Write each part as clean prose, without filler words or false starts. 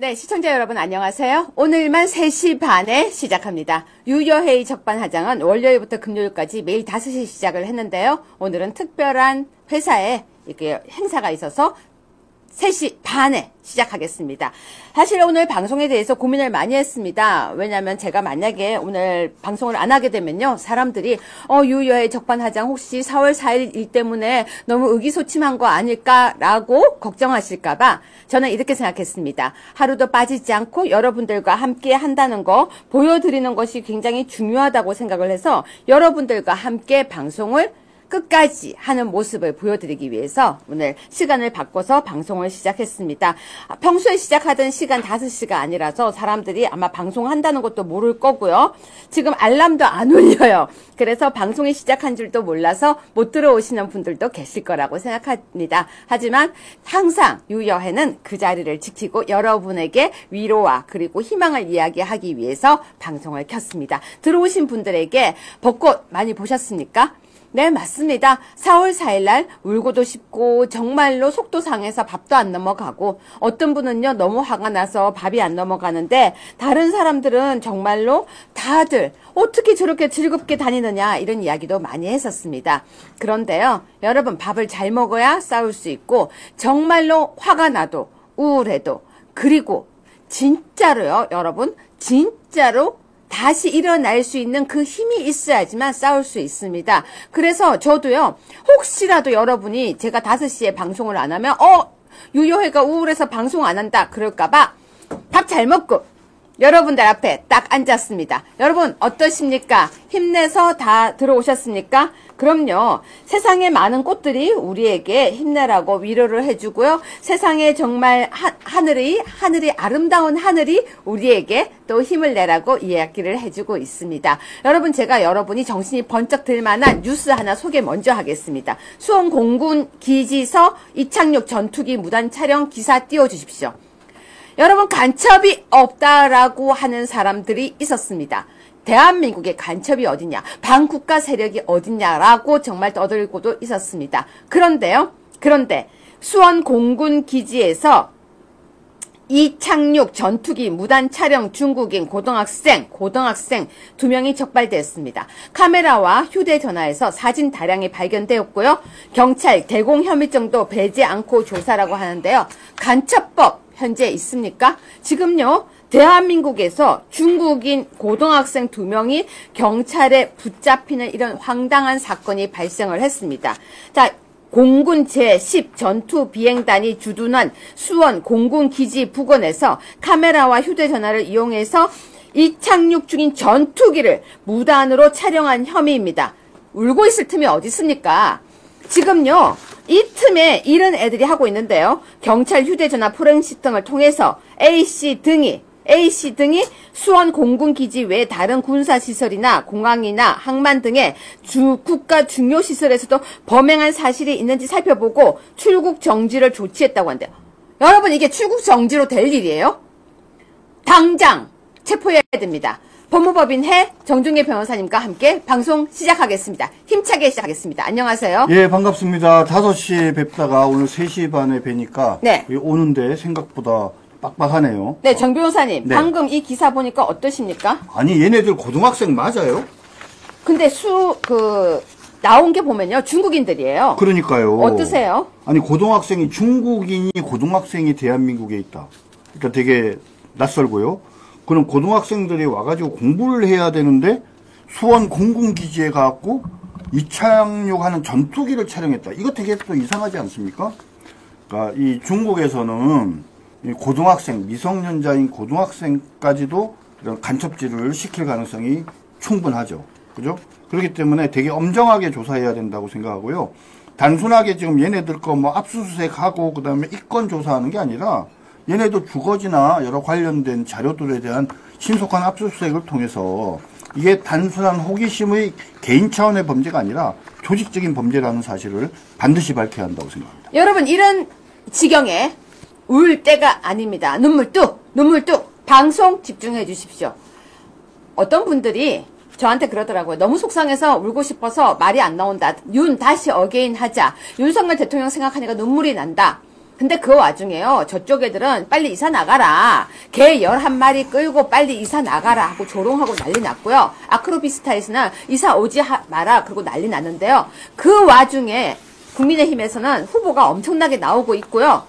네, 시청자 여러분 안녕하세요. 오늘만 3시 반에 시작합니다. 유여회의 적반하장은 월요일부터 금요일까지 매일 5시 시작을 했는데요. 오늘은 특별한 회사에 이렇게 행사가 있어서 3시 반에 시작하겠습니다. 사실 오늘 방송에 대해서 고민을 많이 했습니다. 왜냐하면 제가 만약에 오늘 방송을 안 하게 되면요, 사람들이 유여의 적반하장 혹시 4월 4일 일 때문에 너무 의기소침한 거 아닐까라고 걱정하실까봐 저는 이렇게 생각했습니다. 하루도 빠지지 않고 여러분들과 함께 한다는 거 보여드리는 것이 굉장히 중요하다고 생각을 해서 여러분들과 함께 방송을 끝까지 하는 모습을 보여드리기 위해서 오늘 시간을 바꿔서 방송을 시작했습니다. 평소에 시작하던 시간 5시가 아니라서 사람들이 아마 방송한다는 것도 모를 거고요. 지금 알람도 안 울려요. 그래서 방송이 시작한 줄도 몰라서 못 들어오시는 분들도 계실 거라고 생각합니다. 하지만 항상 유여회는 그 자리를 지키고 여러분에게 위로와 그리고 희망을 이야기하기 위해서 방송을 켰습니다. 들어오신 분들에게 벚꽃 많이 보셨습니까? 네, 맞습니다. 4월 4일 날 울고도 싶고 정말로 속도 상해서 밥도 안 넘어가고 어떤 분은요 너무 화가 나서 밥이 안 넘어가는데 다른 사람들은 정말로 다들 어떻게 저렇게 즐겁게 다니느냐 이런 이야기도 많이 했었습니다. 그런데요, 여러분 밥을 잘 먹어야 싸울 수 있고 정말로 화가 나도 우울해도 그리고 진짜로요 여러분 진짜로 다시 일어날 수 있는 그 힘이 있어야지만 싸울 수 있습니다. 그래서 저도요, 혹시라도 여러분이 제가 5시에 방송을 안 하면, 유여회가 우울해서 방송 안 한다, 그럴까봐 밥 잘 먹고 여러분들 앞에 딱 앉았습니다. 여러분, 어떠십니까? 힘내서 다 들어오셨습니까? 그럼요. 세상에 많은 꽃들이 우리에게 힘내라고 위로를 해주고요. 세상에 정말 하늘이 아름다운 하늘이 우리에게 또 힘을 내라고 이야기를 해주고 있습니다. 여러분, 제가 여러분이 정신이 번쩍 들 만한 뉴스 하나 소개 먼저 하겠습니다. 수원 공군 기지서 이착륙 전투기 무단 촬영 기사 띄워주십시오. 여러분, 간첩이 없다라고 하는 사람들이 있었습니다. 대한민국의 간첩이 어딨냐, 반국가 세력이 어딨냐라고 정말 떠들고도 있었습니다. 그런데 수원 공군 기지에서 이착륙 전투기 무단 촬영 중국인 고등학생 2명이 적발되었습니다. 카메라와 휴대전화에서 사진 다량이 발견되었고요. 경찰 대공 혐의점도 배제 않고 조사라고 하는데요. 간첩법 현재 있습니까? 지금요, 대한민국에서 중국인 고등학생 2명이 경찰에 붙잡히는 이런 황당한 사건이 발생을 했습니다. 자, 공군 제10 전투 비행단이 주둔한 수원 공군 기지 부근에서 카메라와 휴대전화를 이용해서 이착륙 중인 전투기를 무단으로 촬영한 혐의입니다. 울고 있을 틈이 어디 있습니까? 지금요, 이 틈에 이런 애들이 하고 있는데요. 경찰 휴대전화 포렌식 등을 통해서 A씨 등이 수원 공군기지 외 다른 군사시설이나 공항이나 항만 등의 국가 중요시설에서도 범행한 사실이 있는지 살펴보고 출국 정지를 조치했다고 한대요. 여러분, 이게 출국 정지로 될 일이에요? 당장 체포해야 됩니다. 법무법인 정중계 변호사님과 함께 방송 시작하겠습니다. 힘차게 시작하겠습니다. 안녕하세요. 예, 반갑습니다. 5시에 뵙다가 오늘 3시 반에 뵈니까 네. 오는데 생각보다 빡빡하네요. 네, 정 변호사님. 네. 방금 이 기사 보니까 어떠십니까? 아니, 얘네들 고등학생 맞아요? 근데 나온 게 보면요, 중국인들이에요. 그러니까요. 어떠세요? 아니, 중국인이 고등학생이 대한민국에 있다. 그러니까 되게 낯설고요. 그럼 고등학생들이 와가지고 공부를 해야 되는데 수원 공군기지에 가갖고 이착륙하는 전투기를 촬영했다. 이거 되게 또 이상하지 않습니까? 그러니까 이 중국에서는 이 고등학생, 미성년자인 고등학생까지도 이런 간첩질을 시킬 가능성이 충분하죠. 그죠? 그렇기 때문에 되게 엄정하게 조사해야 된다고 생각하고요. 단순하게 지금 얘네들 거 뭐 압수수색하고 그 다음에 입건 조사하는 게 아니라 얘네도 주거지나 여러 관련된 자료들에 대한 신속한 압수수색을 통해서 이게 단순한 호기심의 개인 차원의 범죄가 아니라 조직적인 범죄라는 사실을 반드시 밝혀야 한다고 생각합니다. 여러분, 이런 지경에 울 때가 아닙니다. 눈물 뚝 방송 집중해 주십시오. 어떤 분들이 저한테 그러더라고요. 너무 속상해서 울고 싶어서 말이 안 나온다. 다시 어게인 하자. 윤석열 대통령 생각하니까 눈물이 난다. 근데 그 와중에요, 저쪽 애들은 빨리 이사 나가라, 개 11마리 끌고 빨리 이사 나가라 하고 조롱하고 난리 났고요. 아크로비스타에서는 이사 오지 마라 그러고 난리 났는데요. 그 와중에 국민의힘에서는 후보가 엄청나게 나오고 있고요.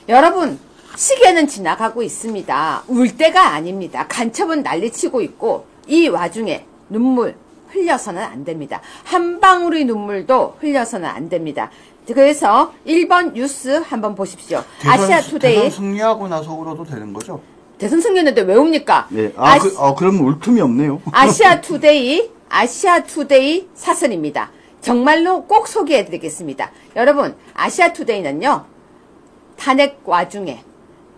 여러분, 시계는 지나가고 있습니다. 울 때가 아닙니다. 간첩은 난리치고 있고, 이 와중에 눈물 흘려서는 안 됩니다. 한 방울의 눈물도 흘려서는 안 됩니다. 그래서 1번 뉴스 한번 보십시오. 아시아투데이. 대선 승리하고 나서 울어도 되는 거죠? 대선 승리했는데 왜 웁니까? 네. 그럼 울 틈이 없네요. 아시아투데이 사설입니다. 정말로 꼭 소개해드리겠습니다. 여러분, 아시아투데이는요, 탄핵 와중에,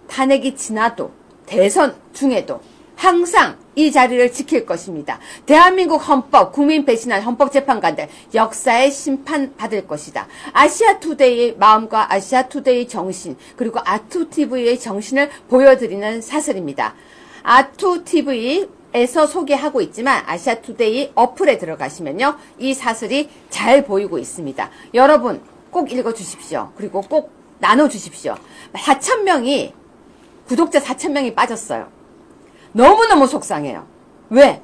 탄핵이 지나도, 대선 중에도 항상 이 자리를 지킬 것입니다. 대한민국 헌법, 국민 배신한 헌법재판관들 역사의 심판 받을 것이다. 아시아투데이의 마음과 아시아투데이 정신, 그리고 아투TV의 정신을 보여드리는 사설입니다. 아투TV에서 소개하고 있지만 아시아투데이 어플에 들어가시면요, 이 사설이 잘 보이고 있습니다. 여러분 꼭 읽어주십시오. 그리고 꼭 나눠주십시오. 4,000명이, 구독자 4,000명이 빠졌어요. 너무너무 속상해요. 왜?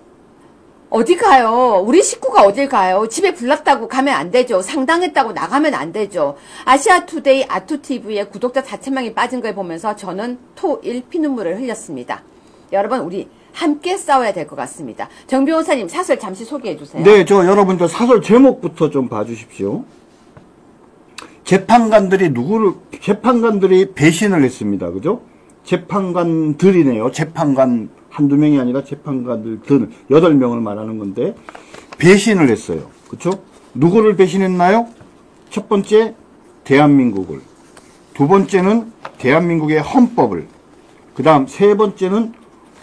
어디 가요? 우리 식구가 어딜 가요? 집에 불났다고 가면 안 되죠. 상당했다고 나가면 안 되죠. 아시아투데이, 아투TV에 구독자 4,000명이 빠진 걸 보면서 저는 토일 피눈물을 흘렸습니다. 여러분, 우리 함께 싸워야 될 것 같습니다. 정 변호사님, 사설 잠시 소개해 주세요. 네, 여러분들 사설 제목부터 좀 봐주십시오. 재판관들이 배신을 했습니다. 그죠? 재판관들이네요. 재판관 한두 명이 아니라 재판관들 8명을 말하는 건데, 배신을 했어요. 그쵸? 누구를 배신했나요? 첫 번째, 대한민국을. 두 번째는 대한민국의 헌법을. 그 다음 세 번째는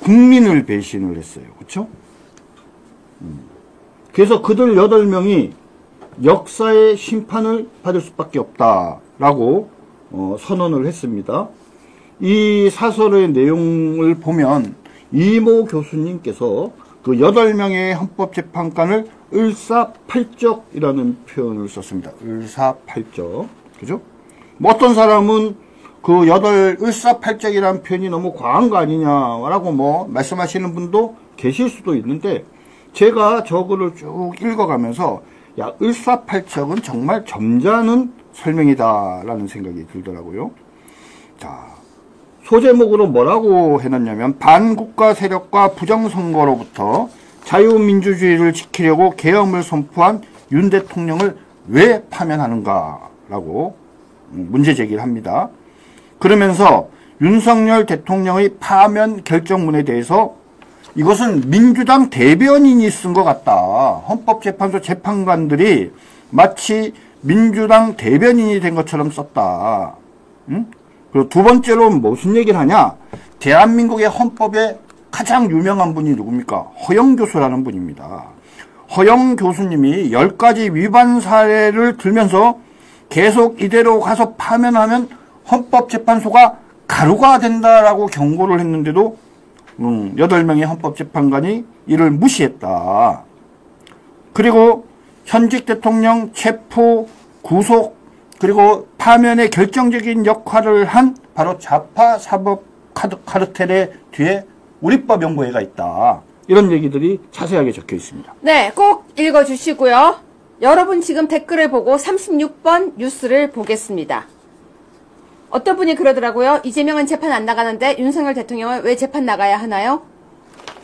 국민을 배신을 했어요. 그쵸? 그래서 그들 8명이 역사의 심판을 받을 수밖에 없다라고 선언을 했습니다. 이 사설의 내용을 보면 이모 교수님께서 그 8명의 헌법재판관을 을사팔적이라는 표현을 썼습니다. 을사팔적. 그죠? 뭐 어떤 사람은 그 을사팔적이라는 표현이 너무 과한 거 아니냐라고 뭐 말씀하시는 분도 계실 수도 있는데, 제가 저거를 쭉 읽어가면서 야, 을사팔적은 정말 점잖은 설명이다라는 생각이 들더라고요. 자, 소제목으로 뭐라고 해놨냐면, 반국가 세력과 부정선거로부터 자유민주주의를 지키려고 계엄을 선포한 윤 대통령을 왜 파면하는가라고 문제 제기를 합니다. 그러면서 윤석열 대통령의 파면 결정문에 대해서 이것은 민주당 대변인이 쓴 것 같다. 헌법재판소 재판관들이 마치 민주당 대변인이 된 것처럼 썼다. 응? 그리고 두 번째로 무슨 얘기를 하냐? 대한민국의 헌법에 가장 유명한 분이 누굽니까? 허영 교수라는 분입니다. 허영 교수님이 10가지 위반 사례를 들면서 계속 이대로 가서 파면하면 헌법재판소가 가루가 된다라고 경고를 했는데도 8명의 헌법재판관이 이를 무시했다. 그리고 현직 대통령 체포, 구속, 그리고 파면의 결정적인 역할을 한 바로 좌파 사법 카르텔의 뒤에 우리법연구회가 있다. 이런 얘기들이 자세하게 적혀 있습니다. 네, 꼭 읽어주시고요. 여러분 지금 댓글을 보고 36번 뉴스를 보겠습니다. 어떤 분이 그러더라고요. 이재명은 재판 안 나가는데 윤석열 대통령은 왜 재판 나가야 하나요?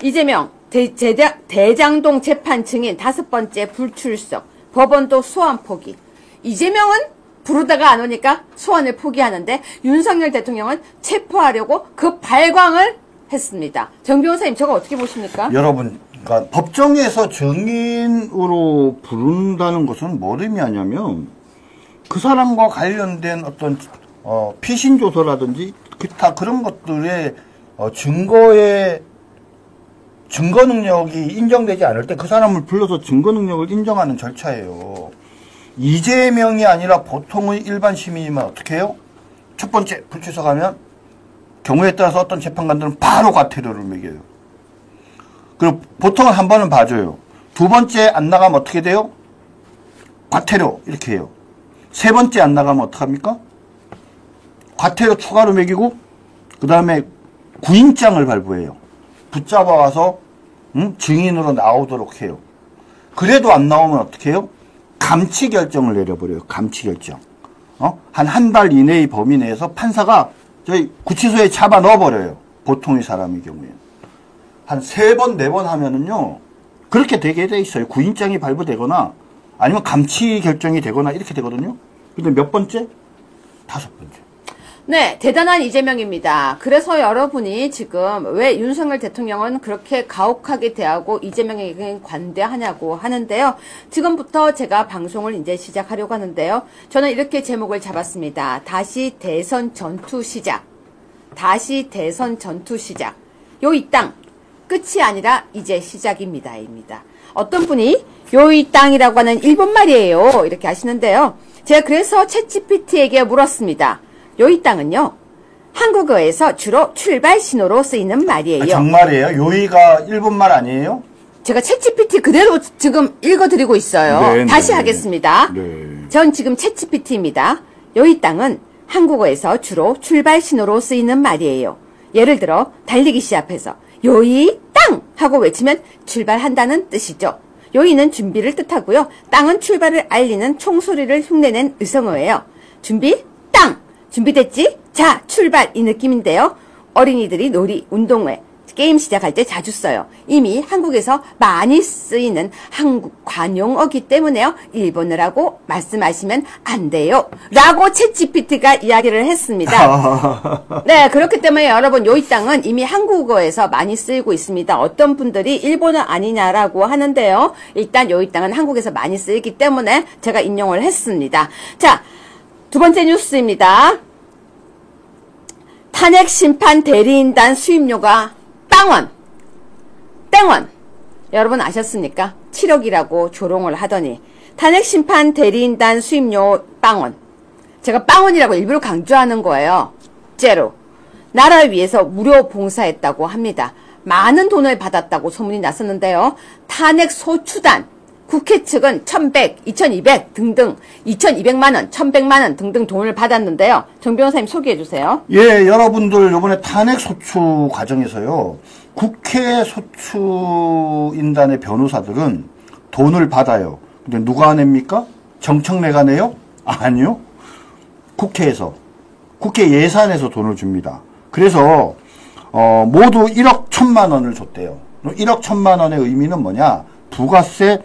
이재명 대장동 재판 증인 5번째 불출석, 법원도 소환 포기. 이재명은 부르다가 안 오니까 소환을 포기하는데 윤석열 대통령은 체포하려고 그 발광을 했습니다. 정 변호사님, 저거 어떻게 보십니까? 여러분, 그러니까 법정에서 증인으로 부른다는 것은 뭘 의미하냐면, 그 사람과 관련된 어떤 피신 조서라든지 기타 그런 것들의 증거 능력이 인정되지 않을 때 그 사람을 불러서 증거 능력을 인정하는 절차예요. 이재명이 아니라 보통의 일반 시민이면 어떻게 해요? 첫 번째 불출석하면 경우에 따라서 어떤 재판관들은 바로 과태료를 매겨요. 그리고 보통은 한 번은 봐줘요. 두 번째 안 나가면 어떻게 돼요? 과태료 이렇게 해요. 세 번째 안 나가면 어떡합니까? 과태료 추가로 매기고 그 다음에 구인장을 발부해요. 붙잡아 와서 증인으로 나오도록 해요. 그래도 안 나오면 어떻게 해요? 감치 결정을 내려버려요. 감치 결정. 한 달 이내의 범위 내에서 판사가 저희 구치소에 잡아 넣어버려요. 보통의 사람의 경우에는. 한 3번, 4번 하면은요, 그렇게 되게 돼 있어요. 구인장이 발부되거나, 아니면 감치 결정이 되거나 이렇게 되거든요. 근데 몇 번째? 5번째. 네, 대단한 이재명입니다. 그래서 여러분이 지금 왜 윤석열 대통령은 그렇게 가혹하게 대하고 이재명에게 관대하냐고 하는데요. 지금부터 제가 방송을 이제 시작하려고 하는데요. 저는 이렇게 제목을 잡았습니다. 다시 대선 전투 시작. 다시 대선 전투 시작. 요 이 땅 끝이 아니라 이제 시작입니다. 입니다. 어떤 분이 요 이 땅이라고 하는 일본말이에요. 이렇게 하시는데요. 제가 그래서 챗GPT에게 물었습니다. 요 이 땅은요, 한국어에서 주로 출발 신호로 쓰이는 말이에요. 아, 정말이에요? 요이가 일본말 아니에요? 제가 챗GPT 그대로 지금 읽어드리고 있어요. 네, 다시 네, 하겠습니다. 네. 전 지금 챗GPT입니다. 요 이 땅은 한국어에서 주로 출발 신호로 쓰이는 말이에요. 예를 들어 달리기 시합해서 요이 땅! 하고 외치면 출발한다는 뜻이죠. 요이는 준비를 뜻하고요. 땅은 출발을 알리는 총소리를 흉내낸 의성어예요. 준비 땅! 준비됐지? 자, 출발! 이 느낌인데요. 어린이들이 놀이, 운동회, 게임 시작할 때 자주 써요. 이미 한국에서 많이 쓰이는 한국 관용어기 때문에요. 일본어라고 말씀하시면 안 돼요. 라고 챗GPT가 이야기를 했습니다. 네, 그렇기 때문에 여러분 요 이 땅은 이미 한국어에서 많이 쓰이고 있습니다. 어떤 분들이 일본어 아니냐라고 하는데요. 일단 요 이 땅은 한국에서 많이 쓰이기 때문에 제가 인용을 했습니다. 자, 두 번째 뉴스입니다. 탄핵 심판 대리인단 수임료가 땡원. 여러분 아셨습니까? 7억이라고 조롱을 하더니 탄핵 심판 대리인단 수임료 빵원. 제가 빵원이라고 일부러 강조하는 거예요. 제로. 나라를 위해서 무료 봉사했다고 합니다. 많은 돈을 받았다고 소문이 났었는데요. 탄핵 소추단. 국회 측은 1,100, 2,200 등등 2,200만 원, 1,100만 원 등등 돈을 받았는데요. 정 변호사님 소개해 주세요. 예, 여러분들 이번에 탄핵 소추 과정에서요. 국회 소추인단의 변호사들은 돈을 받아요. 근데 누가 냅니까? 정청래가 내요? 아니요. 국회에서. 국회 예산에서 돈을 줍니다. 그래서 모두 1억 1,000만 원을 줬대요. 1억 1,000만 원의 의미는 뭐냐? 부가세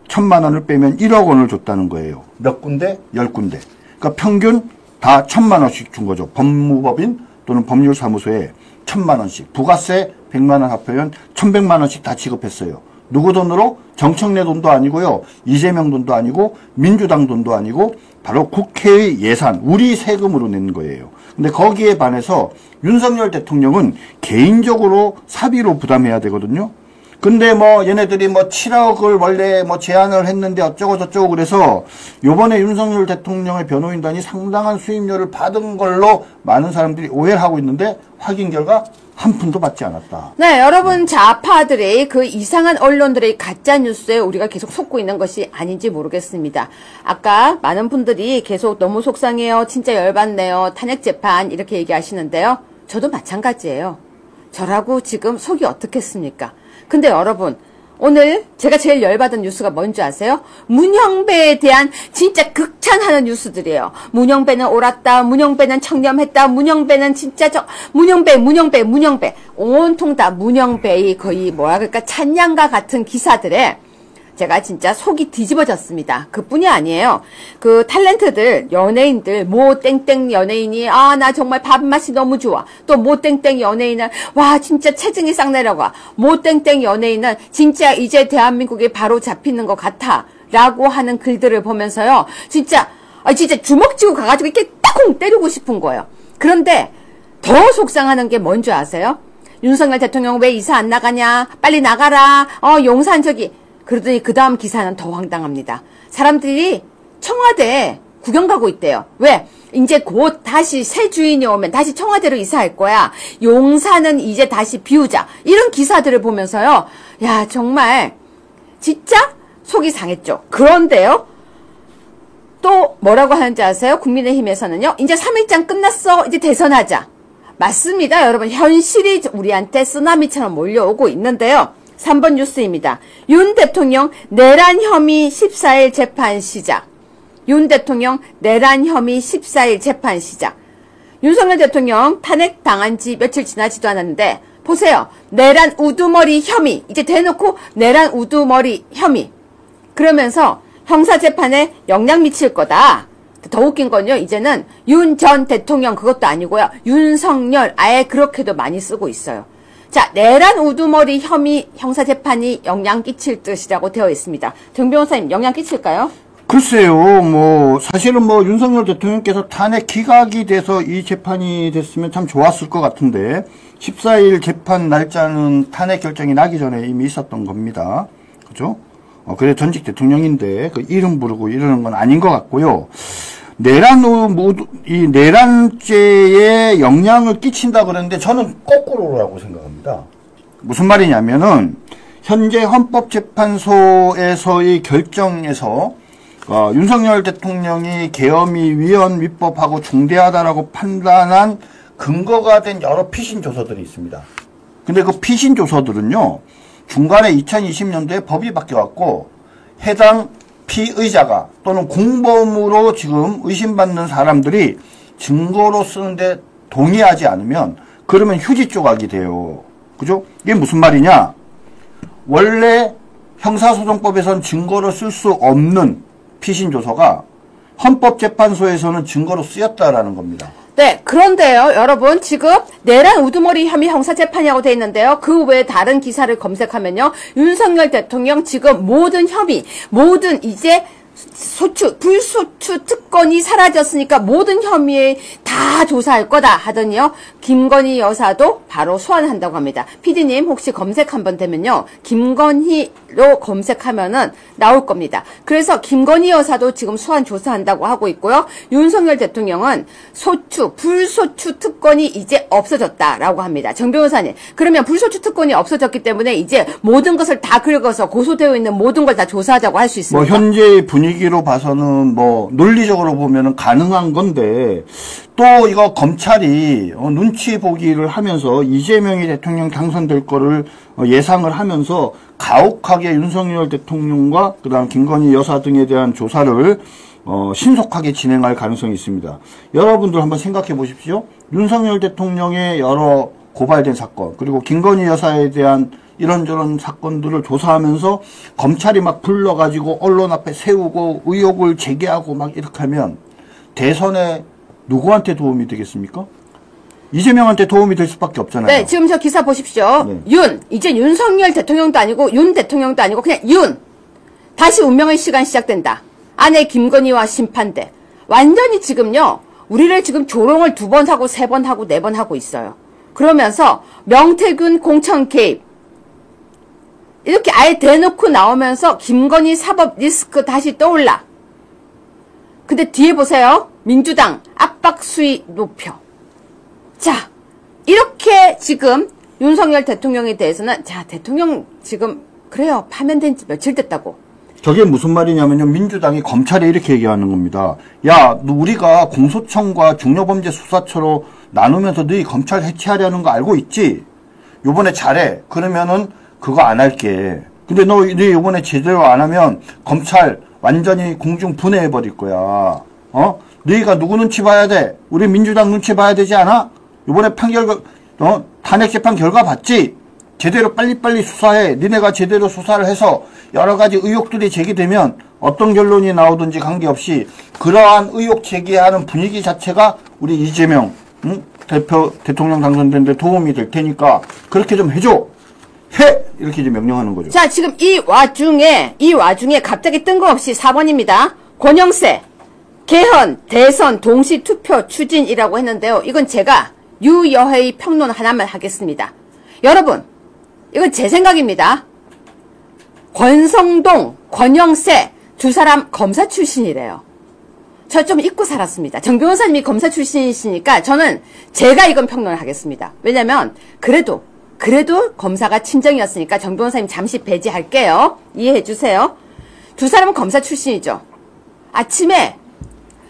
1,000만 원을 빼면 1억 원을 줬다는 거예요. 몇 군데? 10군데. 그러니까 평균 다 1,000만 원씩 준 거죠. 법무법인 또는 법률사무소에 1,000만 원씩. 부가세 100만 원 합하면 1,100만 원씩 다 지급했어요. 누구 돈으로? 정청래 돈도 아니고요. 이재명 돈도 아니고 민주당 돈도 아니고 바로 국회의 예산, 우리 세금으로 낸 거예요. 근데 거기에 반해서 윤석열 대통령은 개인적으로 사비로 부담해야 되거든요. 근데 얘네들이 7억을 원래 제안을 했는데 어쩌고저쩌고 그래서 요번에 윤석열 대통령의 변호인단이 상당한 수임료를 받은 걸로 많은 사람들이 오해를 하고 있는데 확인 결과 한 푼도 받지 않았다. 네, 여러분 좌파들의 그 이상한 언론들의 가짜뉴스에 우리가 계속 속고 있는 것이 아닌지 모르겠습니다. 아까 많은 분들이 계속 너무 속상해요. 진짜 열받네요. 탄핵재판 이렇게 얘기하시는데요. 저도 마찬가지예요. 저라고 지금 속이 어떻겠습니까? 근데 여러분 오늘 제가 제일 열받은 뉴스가 뭔지 아세요? 문형배에 대한 진짜 극찬하는 뉴스들이에요. 문형배는 옳았다. 문형배는 청렴했다. 문형배는 진짜 문형배. 온통 다 문형배의 거의 찬양가 같은 기사들에 제가 진짜 속이 뒤집어졌습니다. 그뿐이 아니에요. 그 탤런트들, 연예인들, 모 땡땡 연예인이 나 정말 밥맛이 너무 좋아. 또 모 땡땡 연예인은 와 진짜 체증이 싹 내려가. 모 땡땡 연예인은 진짜 이제 대한민국에 바로 잡히는 것 같아. 라고 하는 글들을 보면서요. 진짜 주먹 쥐고 가가지고 이렇게 따콩 때리고 싶은 거예요. 그런데 더 속상하는 게 뭔지 아세요? 윤석열 대통령 왜 이사 안 나가냐? 빨리 나가라. 용산 그러더니 그 다음 기사는 더 황당합니다. 사람들이 청와대 구경 가고 있대요. 왜? 이제 곧 다시 새 주인이 오면 다시 청와대로 이사할 거야. 용산은 이제 다시 비우자. 이런 기사들을 보면서요. 야 정말 진짜 속이 상했죠. 그런데요. 또 뭐라고 하는지 아세요? 국민의힘에서는요. 이제 3일장 끝났어. 이제 대선하자. 맞습니다. 여러분 현실이 우리한테 쓰나미처럼 몰려오고 있는데요. 3번 뉴스입니다. 윤 대통령 내란 혐의 14일 재판 시작. 윤 대통령 내란 혐의 14일 재판 시작. 윤석열 대통령 탄핵 당한 지 며칠 지나지도 않았는데 보세요. 내란 우두머리 혐의. 이제 대놓고 내란 우두머리 혐의. 그러면서 형사재판에 영향 미칠 거다. 더 웃긴 건요. 이제는 윤 전 대통령 그것도 아니고요. 윤석열 아예 그렇게도 많이 쓰고 있어요. 자, 내란 우두머리 혐의 형사재판이 영향 끼칠 뜻이라고 되어 있습니다. 정 변호사님 영향 끼칠까요? 글쎄요, 사실은 윤석열 대통령께서 탄핵 기각이 돼서 이 재판이 됐으면 참 좋았을 것 같은데, 14일 재판 날짜는 탄핵 결정이 나기 전에 이미 있었던 겁니다. 그죠? 그래, 전직 대통령인데, 그 이름 부르고 이러는 건 아닌 것 같고요. 이 내란죄에 영향을 끼친다 그러는데, 저는 거꾸로라고 생각합니다. 무슨 말이냐면은, 현재 헌법재판소에서의 결정에서 윤석열 대통령이 계엄이 위헌 위법하고 중대하다라고 판단한 근거가 된 여러 피신 조서들이 있습니다. 근데 그 피신 조서들은요, 중간에 2020년도에 법이 바뀌어갖고 해당 피의자가 또는 공범으로 지금 의심받는 사람들이 증거로 쓰는데 동의하지 않으면 그러면 휴지 조각이 돼요. 그죠? 이게 무슨 말이냐? 원래 형사소송법에선 증거로 쓸 수 없는 피신조서가 헌법재판소에서는 증거로 쓰였다라는 겁니다. 네, 그런데요, 여러분, 지금 내란 우두머리 혐의 형사재판이라고 돼 있는데요. 그 외에 다른 기사를 검색하면요. 윤석열 대통령 지금 모든 혐의, 모든 이제 불소추 특권이 사라졌으니까 모든 혐의에 다 조사할 거다 하더니요. 김건희 여사도 바로 소환한다고 합니다. PD님 혹시 검색 한번 되면요. 김건희로 검색하면은 나올 겁니다. 그래서 김건희 여사도 지금 소환 조사한다고 하고 있고요. 윤석열 대통령은 불소추 특권이 이제 없어졌다라고 합니다. 정 변호사님, 그러면 불소추 특권이 없어졌기 때문에 이제 모든 것을 다 긁어서 고소되어 있는 모든 걸 다 조사하자고 할 수 있습니다. 현재 분위기로 봐서는 논리적으로 보면은 가능한 건데, 또 이거 검찰이 눈치 보기를 하면서 이재명이 대통령 당선될 거를 예상을 하면서 가혹하게 윤석열 대통령과 그다음 김건희 여사 등에 대한 조사를 신속하게 진행할 가능성이 있습니다. 여러분들 한번 생각해 보십시오. 윤석열 대통령의 여러 고발된 사건, 그리고 김건희 여사에 대한 이런저런 사건들을 조사하면서 검찰이 막 불러가지고 언론 앞에 세우고 의혹을 제기하고 막 이렇게 하면 대선에 누구한테 도움이 되겠습니까? 이재명한테 도움이 될 수밖에 없잖아요. 네, 지금 저 기사 보십시오. 네. 이제 윤석열 대통령도 아니고 윤 대통령도 아니고 그냥 다시 운명의 시간 시작된다. 아내 김건희와 심판대. 완전히 지금요, 우리를 지금 조롱을 2번 하고 3번 하고 4번 하고 있어요. 그러면서 명태균 공천 개입. 이렇게 아예 대놓고 나오면서 김건희 사법 리스크 다시 떠올라. 근데 뒤에 보세요. 민주당 압박 수위 높여. 자, 이렇게 지금 윤석열 대통령에 대해서는 대통령 지금 그래요. 파면된 지 며칠 됐다고. 저게 무슨 말이냐면요. 민주당이 검찰에 이렇게 얘기하는 겁니다. 야, 우리가 공소청과 중요범죄 수사처로 나누면서 너희 검찰 해체하려는 거 알고 있지? 요번에 잘해. 그러면은 그거 안 할게. 근데 너 요번에 제대로 안 하면 검찰 완전히 공중 분해해버릴 거야. 너희가 누구 눈치 봐야 돼? 우리 민주당 눈치 봐야 되지 않아? 요번에 탄핵 재판 결과 봤지? 제대로 빨리빨리 수사해. 니네가 제대로 수사를 해서 여러 가지 의혹들이 제기되면 어떤 결론이 나오든지 관계없이 그러한 의혹 제기하는 분위기 자체가 우리 이재명 대통령 당선되는데 도움이 될 테니까 그렇게 좀 해줘. 이렇게 이제 명령하는 거죠. 자, 지금 이 와중에 갑자기 뜬금없이 4번입니다. 권영세, 개헌, 대선, 동시 투표 추진이라고 했는데요. 이건 제가 유여회의 평론 하나만 하겠습니다. 여러분, 이건 제 생각입니다. 권성동, 권영세 두 사람 검사 출신이래요. 저 좀 잊고 살았습니다. 정 변호사님이 검사 출신이시니까 저는 제가 이건 평론을 하겠습니다. 왜냐면 그래도 검사가 친정이었으니까 정 변호사님 잠시 배제할게요. 이해해 주세요. 두 사람은 검사 출신이죠. 아침에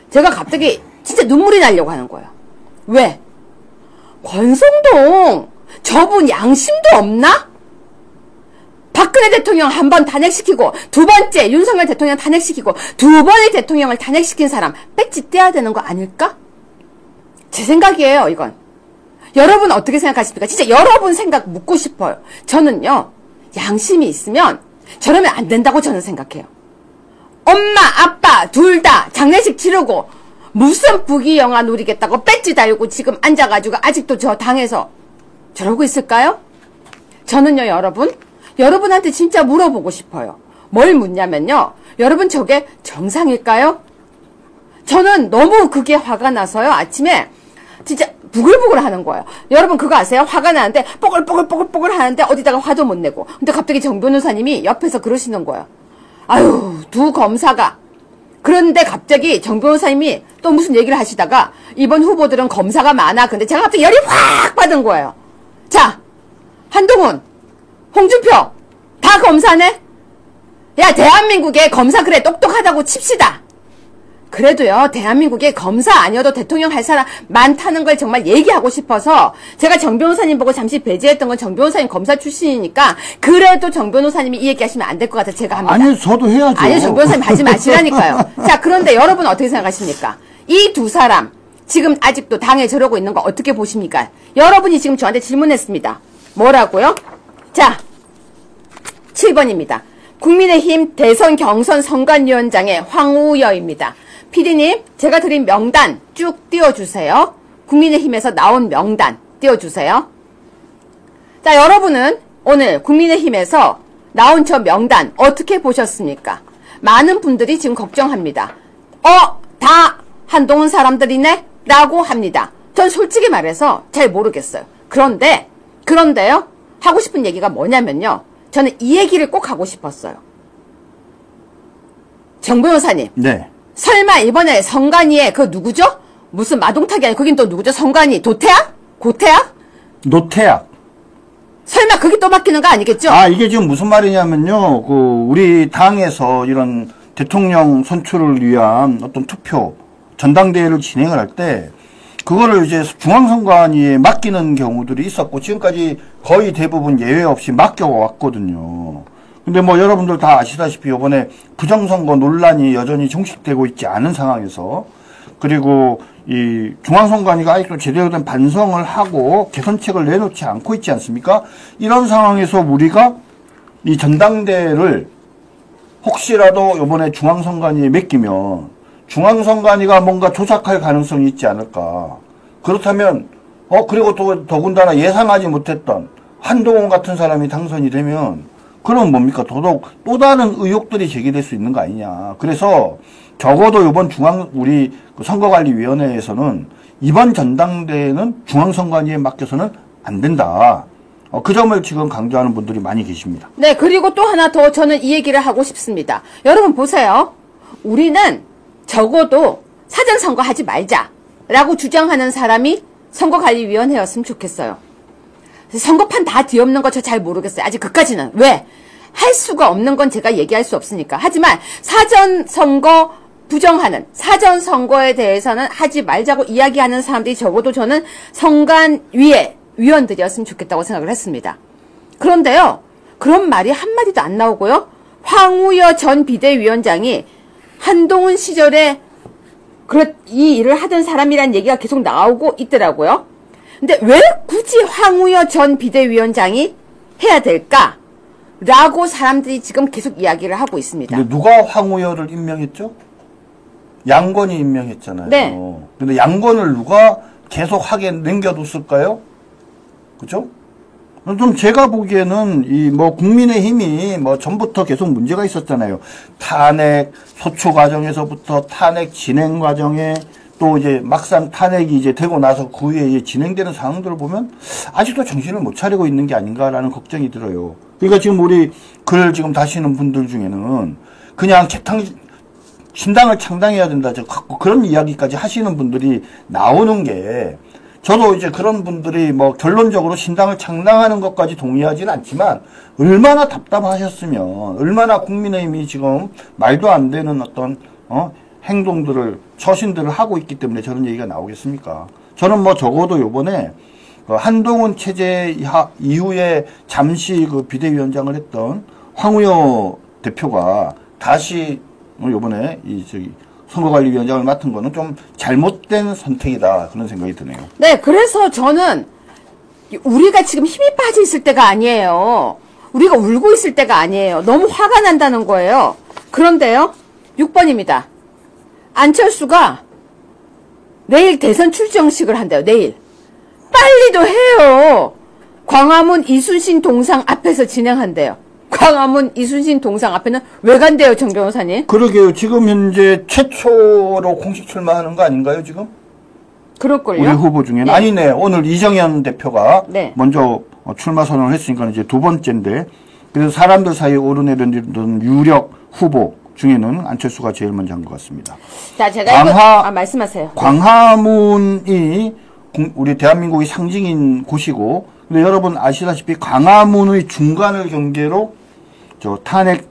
제가 갑자기 진짜 눈물이 나려고 하는 거예요. 왜? 권성동 저분 양심도 없나? 박근혜 대통령 한 번 탄핵시키고 두 번째 윤석열 대통령 탄핵시키고 두 번의 대통령을 탄핵시킨 사람 배지 떼야 되는 거 아닐까? 제 생각이에요, 이건. 여러분 어떻게 생각하십니까? 진짜 여러분 생각 묻고 싶어요. 저는요, 양심이 있으면 저러면 안 된다고 저는 생각해요. 엄마, 아빠 둘 다 장례식 치르고 무슨 부귀영화 누리겠다고 배지 달고 지금 앉아가지고 아직도 저 당에서 저러고 있을까요? 저는요, 여러분한테 진짜 물어보고 싶어요. 뭘 묻냐면요. 여러분 저게 정상일까요? 저는 너무 그게 화가 나서요. 아침에 진짜 부글부글 하는 거예요. 여러분 그거 아세요? 화가 나는데 뽀글뽀글 하는데 어디다가 화도 못 내고. 근데 갑자기 정 변호사님이 옆에서 그러시는 거예요. 아유, 두 검사가. 그런데 갑자기 정 변호사님이 또 무슨 얘기를 하시다가 이번 후보들은 검사가 많아. 근데 제가 갑자기 열이 확 받은 거예요. 자, 한동훈, 홍준표 다 검사네? 야, 대한민국에 검사 그래 똑똑하다고 칩시다. 그래도요, 대한민국에 검사 아니어도 대통령 할 사람 많다는 걸 정말 얘기하고 싶어서 제가 정 변호사님 보고 잠시 배제했던 건 정 변호사님 검사 출신이니까 그래도 정 변호사님이 이 얘기하시면 안 될 것 같아서 제가 합니다. 아니, 저도 해야죠. 아니요, 정 변호사님 하지 마시라니까요. 자, 그런데 여러분 어떻게 생각하십니까? 이 두 사람 지금 아직도 당에 저러고 있는 거 어떻게 보십니까? 여러분이 지금 저한테 질문했습니다. 뭐라고요? 자, 7번입니다. 국민의힘 대선 경선 선관위원장의 황우여입니다. PD님, 제가 드린 명단 쭉 띄워주세요. 국민의힘에서 나온 명단 띄워주세요. 자, 여러분은 오늘 국민의힘에서 나온 저 명단 어떻게 보셨습니까? 많은 분들이 지금 걱정합니다. 다 한동훈 사람들이네? 라고 합니다. 전 솔직히 말해서 잘 모르겠어요. 그런데요, 하고 싶은 얘기가 뭐냐면요. 저는 이 얘기를 꼭 하고 싶었어요. 정 변호사님. 네. 설마 이번에 선관위에 그 누구죠? 무슨 마동탁이 아니고 거긴 또 누구죠? 선관위 도태학? 고태학? 노태학. 설마 그게 또 바뀌는 거 아니겠죠? 아, 이게 지금 무슨 말이냐면요. 우리 당에서 이런 대통령 선출을 위한 어떤 투표, 전당대회를 진행을 할 때, 그거를 이제 중앙선관위에 맡기는 경우들이 있었고, 지금까지 거의 대부분 예외 없이 맡겨왔거든요. 근데 뭐 여러분들 다 아시다시피 이번에 부정선거 논란이 여전히 종식되고 있지 않은 상황에서, 그리고 이 중앙선관위가 아직도 제대로 된 반성을 하고 개선책을 내놓지 않고 있지 않습니까? 이런 상황에서 우리가 이 전당대회를 혹시라도 이번에 중앙선관위에 맡기면 중앙선관위가 뭔가 조작할 가능성이 있지 않을까. 그렇다면 그리고 또 더군다나 예상하지 못했던 한동훈 같은 사람이 당선이 되면 그럼 뭡니까? 더더욱 또 다른 의혹들이 제기될 수 있는 거 아니냐. 그래서 적어도 이번 우리 선거관리위원회에서는 이번 전당대회는 중앙선관위에 맡겨서는 안 된다. 그 점을 지금 강조하는 분들이 많이 계십니다. 네, 그리고 또 하나 더 저는 이 얘기를 하고 싶습니다. 여러분 보세요. 우리는 적어도 사전선거 하지 말자라고 주장하는 사람이 선거관리위원회였으면 좋겠어요. 선거판 다 뒤엎는 거 저 잘 모르겠어요. 아직 그까지는. 왜? 할 수가 없는 건 제가 얘기할 수 없으니까. 하지만 사전선거 부정하는, 사전선거에 대해서는 하지 말자고 이야기하는 사람들이 적어도 저는 선관위의 위원들이었으면 좋겠다고 생각을 했습니다. 그런데요, 그런 말이 한마디도 안 나오고요. 황우여 전 비대위원장이 한동훈 시절에 이 일을 하던 사람이라는 얘기가 계속 나오고 있더라고요. 근데 왜 굳이 황우여 전 비대위원장이 해야 될까? 라고 사람들이 지금 계속 이야기를 하고 있습니다. 근데 누가 황우여를 임명했죠? 양권이 임명했잖아요. 네. 근데 양권을 누가 계속 하게 남겨뒀을까요? 그죠? 좀 제가 보기에는 국민의힘이 전부터 계속 문제가 있었잖아요. 탄핵 소추 과정에서부터 탄핵 진행 과정에 또 이제 막상 탄핵이 이제 되고 나서 그 후에 이제 진행되는 상황들을 보면 아직도 정신을 못 차리고 있는 게 아닌가라는 걱정이 들어요. 그러니까 지금 우리 글 지금 다시는 분들 중에는 그냥 신당을 창당해야 된다. 그런 이야기까지 하시는 분들이 나오는 게 저도 이제 그런 분들이 결론적으로 신당을 창당하는 것까지 동의하지는 않지만 얼마나 답답하셨으면 얼마나 국민의힘이 지금 말도 안 되는 어떤 행동들을, 처신들을 하고 있기 때문에 저런 얘기가 나오겠습니까? 저는 뭐 적어도 요번에 한동훈 체제 이후에 잠시 그 비대위원장을 했던 황우여 대표가 다시 요번에 선거관리위원장을 맡은 거는 좀 잘못된 선택이다. 그런 생각이 드네요. 네, 그래서 저는 우리가 지금 힘이 빠져 있을 때가 아니에요. 우리가 울고 있을 때가 아니에요. 너무 화가 난다는 거예요. 그런데요, 6번입니다. 안철수가 내일 대선 출정식을 한대요. 내일. 빨리도 해요. 광화문 이순신 동상 앞에서 진행한대요. 광화문 이순신 동상 앞에는 왜 간대요, 정 변호사님? 그러게요. 지금 현재 최초로 공식 출마하는 거 아닌가요, 지금? 그럴걸요? 우리 후보 중에는. 네. 아니네. 오늘 이정현 대표가 네. 먼저 출마 선언을 했으니까 이제 두 번째인데, 그래서 사람들 사이에 오르내리던 유력 후보 중에는 안철수가 제일 먼저 한 것 같습니다. 자, 제가 말씀하세요. 광화문이 우리 대한민국의 상징인 곳이고, 근데 여러분 아시다시피 광화문의 중간을 경계로 탄핵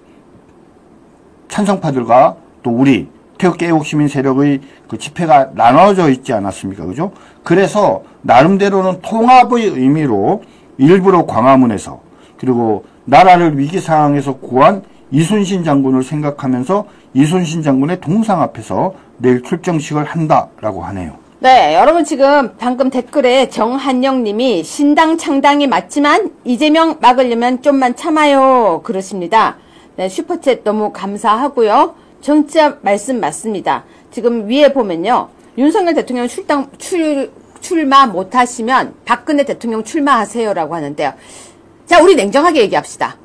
찬성파들과 또 우리 태극기 애국 시민 세력의 그 집회가 나눠져 있지 않았습니까? 그죠? 그래서 나름대로는 통합의 의미로 일부러 광화문에서, 그리고 나라를 위기 상황에서 구한 이순신 장군을 생각하면서 이순신 장군의 동상 앞에서 내일 출정식을 한다라고 하네요. 네, 여러분 지금 방금 댓글에 정한영 님이 신당 창당이 맞지만 이재명 막으려면 좀만 참아요 그러십니다. 네, 슈퍼챗 너무 감사하고요. 진짜 말씀 맞습니다. 지금 위에 보면요. 윤석열 대통령 출마 못하시면 박근혜 대통령 출마하세요라고 하는데요. 자, 우리 냉정하게 얘기합시다.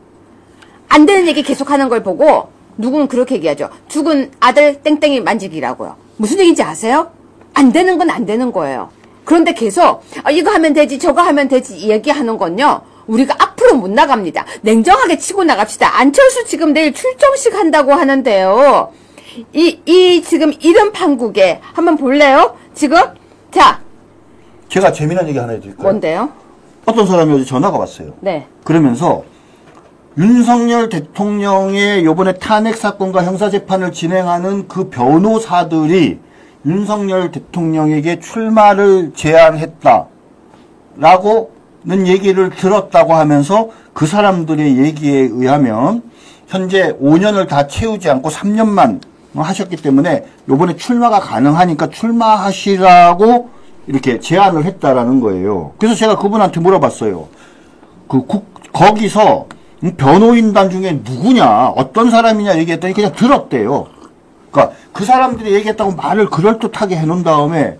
안 되는 얘기 계속하는 걸 보고 누군 그렇게 얘기하죠. 죽은 아들 땡땡이 만지기라고요. 무슨 얘기인지 아세요? 안 되는 건 안 되는 거예요. 그런데 계속 이거 하면 되지 저거 하면 되지 얘기하는 건요. 우리가 앞으로 못 나갑니다. 냉정하게 치고 나갑시다. 안철수 지금 내일 출정식 한다고 하는데요. 지금 이름 판국에 한번 볼래요? 지금 자, 제가 재미난 얘기 하나 해드릴까요? 뭔데요? 어떤 사람이 어제 전화가 왔어요. 네. 그러면서 윤석열 대통령의 요번에 탄핵 사건과 형사재판을 진행하는 그 변호사들이 윤석열 대통령에게 출마를 제안했다라고는 얘기를 들었다고 하면서 그 사람들의 얘기에 의하면 현재 5년을 다 채우지 않고 3년만 하셨기 때문에 요번에 출마가 가능하니까 출마하시라고 이렇게 제안을 했다라는 거예요. 그래서 제가 그분한테 물어봤어요. 거기서 변호인단 중에 누구냐, 어떤 사람이냐 얘기했더니 그냥 들었대요. 그러니까 그 사람들이 얘기했다고 말을 그럴듯하게 해놓은 다음에